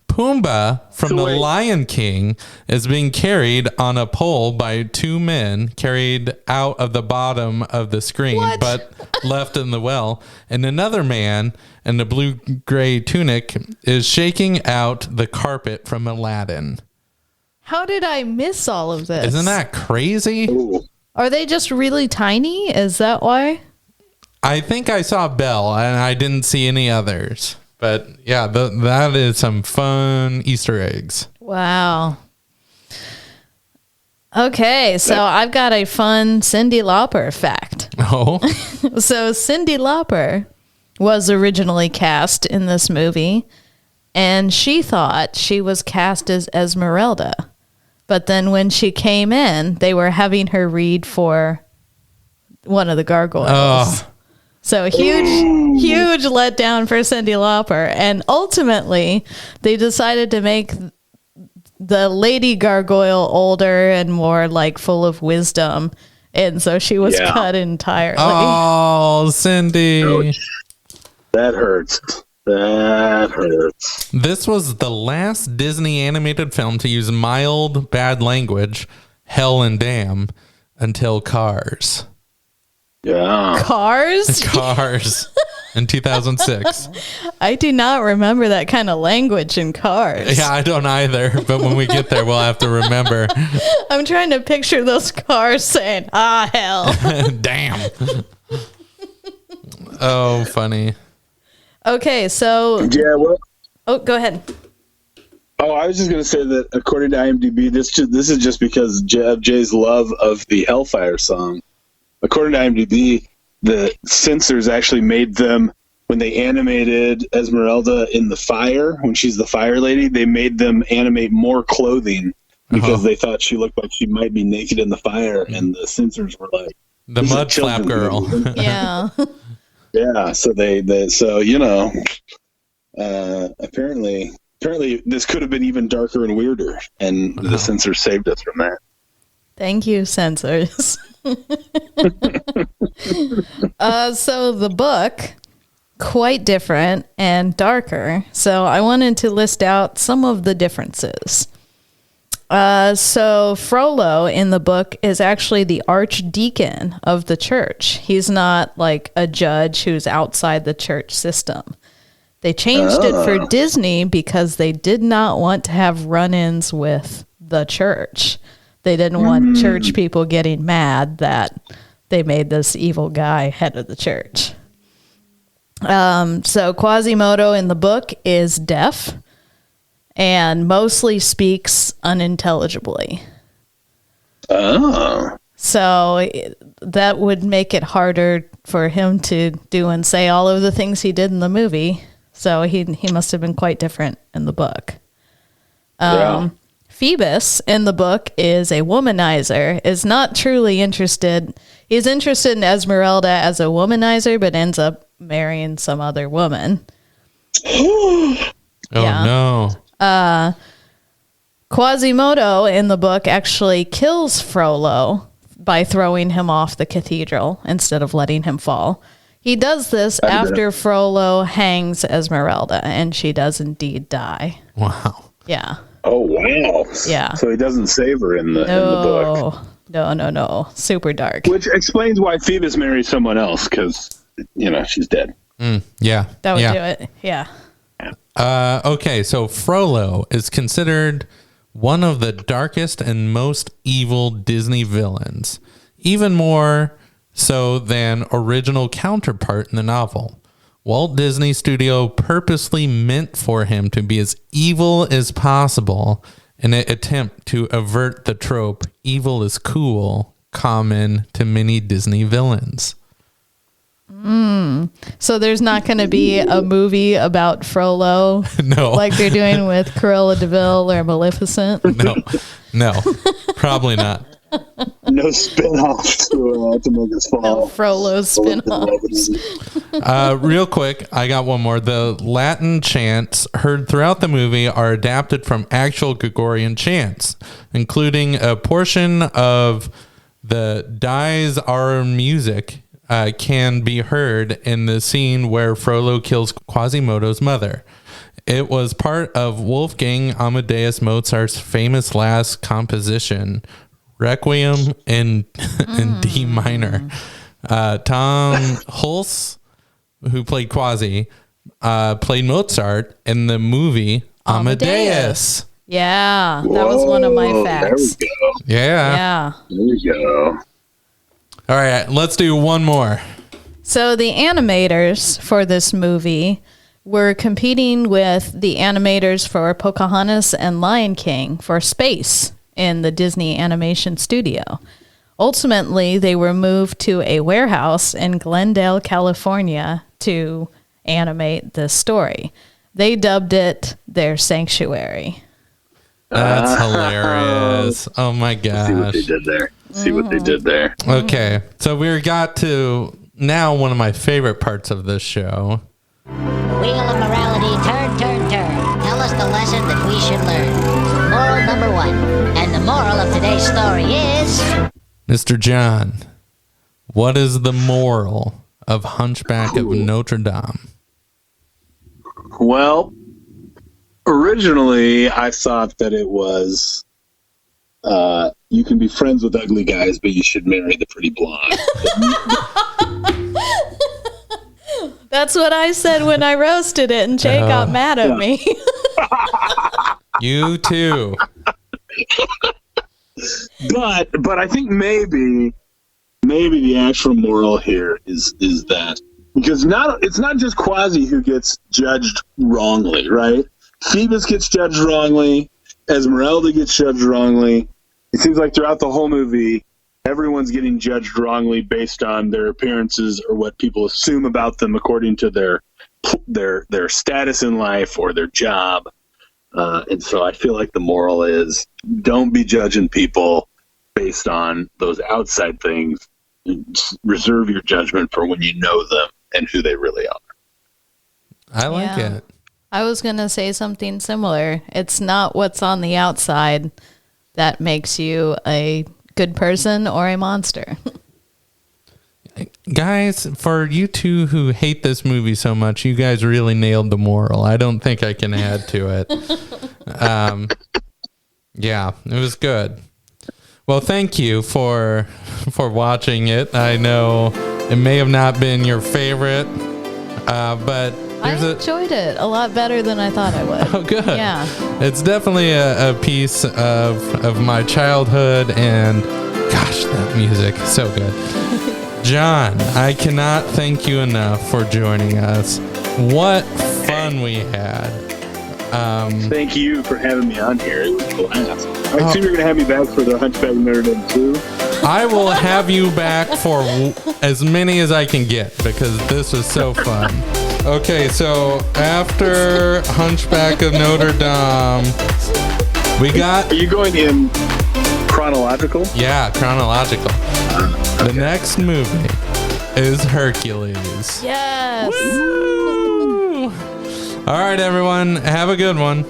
Pumbaa from The Lion King is being carried on a pole by 2 men, carried out of the bottom of the screen, but left in the well. And another man in the blue-gray tunic is shaking out the carpet from Aladdin.
How did I miss all of this?
Isn't that crazy?
Ooh.
Are they just really tiny? Is that why?
I think I saw Belle, and I didn't see any others. But yeah, that is some fun Easter eggs.
Wow. Okay, so I've got a fun Cyndi Lauper fact.
Oh.
So Cyndi Lauper was originally cast in this movie, and she thought she was cast as Esmeralda. But then when she came in, they were having her read for one of the gargoyles.
Oh.
So huge letdown for Cyndi Lauper. And ultimately, they decided to make the lady gargoyle older and more like full of wisdom. And so she was cut entirely.
Oh, Cindy.
Ouch. That hurts. That hurts.
This was the last Disney animated film to use mild bad language, hell and damn, until Cars.
Yeah.
Cars
in 2006.
I do not remember that kind of language in Cars.
Yeah, I don't either. But when we get there, we'll have to remember.
I'm trying to picture those cars saying, ah, hell.
Damn. Oh, funny.
Okay, so.
Yeah, well.
Oh, go ahead.
Oh, I was just going to say that according to IMDb, this is just because of Jay's love of the Hellfire song. According to IMDb, the censors actually made them, when they animated Esmeralda in the fire, when she's the fire lady, they made them animate more clothing because they thought she looked like she might be naked in the fire, and the censors were like,
the mud flap girl.
Yeah.
Yeah, so apparently this could have been even darker and weirder, and the censors saved us from that.
Thank you, censors. So the book, quite different and darker. So I wanted to list out some of the differences. So Frollo in the book is actually the archdeacon of the church. He's not like a judge who's outside the church system. They changed it for Disney because they did not want to have run-ins with the church. They didn't want church people getting mad that they made this evil guy head of the church. So Quasimodo in the book is deaf and mostly speaks unintelligibly.
Oh.
So that would make it harder for him to do and say all of the things he did in the movie. So he must have been quite different in the book. Phoebus in the book is a womanizer, is not truly interested. He's interested in Esmeralda as a womanizer, but ends up marrying some other woman.
No.
Quasimodo in the book actually kills Frollo by throwing him off the cathedral instead of letting him fall. He does this after Frollo hangs Esmeralda, and she does indeed die.
Wow.
Yeah.
Oh, wow.
Yeah.
So he doesn't save her in the book.
No. Super dark.
Which explains why Phoebus marries someone else, because, she's dead.
Yeah.
That would do it. Yeah.
Okay, so Frollo is considered one of the darkest and most evil Disney villains, even more so than original counterpart in the novel. Walt Disney Studio purposely meant for him to be as evil as possible in an attempt to avert the trope evil is cool common to many Disney villains.
So there's not going to be a movie about Frollo,
no,
like they're doing with Cruella de Vil or Maleficent.
No, probably not.
No spin-off to make us fall.
No Frollo spin-offs.
Real quick, I got one more. The Latin chants heard throughout the movie are adapted from actual Gregorian chants, including a portion of the Dies Our music can be heard in the scene where Frollo kills Quasimodo's mother. It was part of Wolfgang Amadeus Mozart's famous last composition, Requiem in D minor. Tom Hulse, who played Quasi, played Mozart in the movie Amadeus.
Yeah, that was one of my facts.
There we go.
Yeah.
There we go.
All right, let's do one more.
So the animators for this movie were competing with the animators for Pocahontas and Lion King for space in the Disney Animation Studio. Ultimately, they were moved to a warehouse in Glendale, California to animate this story. They dubbed it their sanctuary.
That's hilarious. Oh my gosh.
See what they did there. See what they did there.
Okay. So we got to now one of my favorite parts of this show.
Wheel of morality, turn, turn, turn. Tell us the lesson that we should learn. Moral number 1. And the moral of today's story is...
Mr. John, what is the moral of Hunchback of Notre Dame?
Well, originally I thought that it was you can be friends with ugly guys, but you should marry the pretty blonde.
That's what I said when I roasted it, and Jay got mad at me.
You too.
But I think maybe the actual moral here is that because it's not just Quasi who gets judged wrongly, right? Phoebus gets judged wrongly, Esmeralda gets judged wrongly. It seems like throughout the whole movie, everyone's getting judged wrongly based on their appearances or what people assume about them according to their status in life or their job. And so I feel like the moral is don't be judging people based on those outside things. Reserve your judgment for when you know them and who they really are.
I like it.
I was going to say something similar. It's not what's on the outside that makes you a good person or a monster.
Guys, for you two who hate this movie so much, you guys really nailed the moral. I don't think I can add to it. Yeah, it was good. Well, thank you for watching it. I know it may have not been your favorite, but
I enjoyed it a lot better than I thought I would.
Oh, good.
Yeah.
It's definitely a piece of my childhood, and gosh, that music, so good. John, I cannot thank you enough for joining us. What fun we had.
Thank you for having me on here. It was a blast. I assume you're going to have me back for the Hunchback of Notre Dame too.
I will have you back for as many as I can get because this was so fun. Okay, so after Hunchback of Notre Dame, we got...
Are you going in chronological?
Yeah, chronological. The next movie is Hercules.
Yes.
Woo! All right, everyone. Have a good one.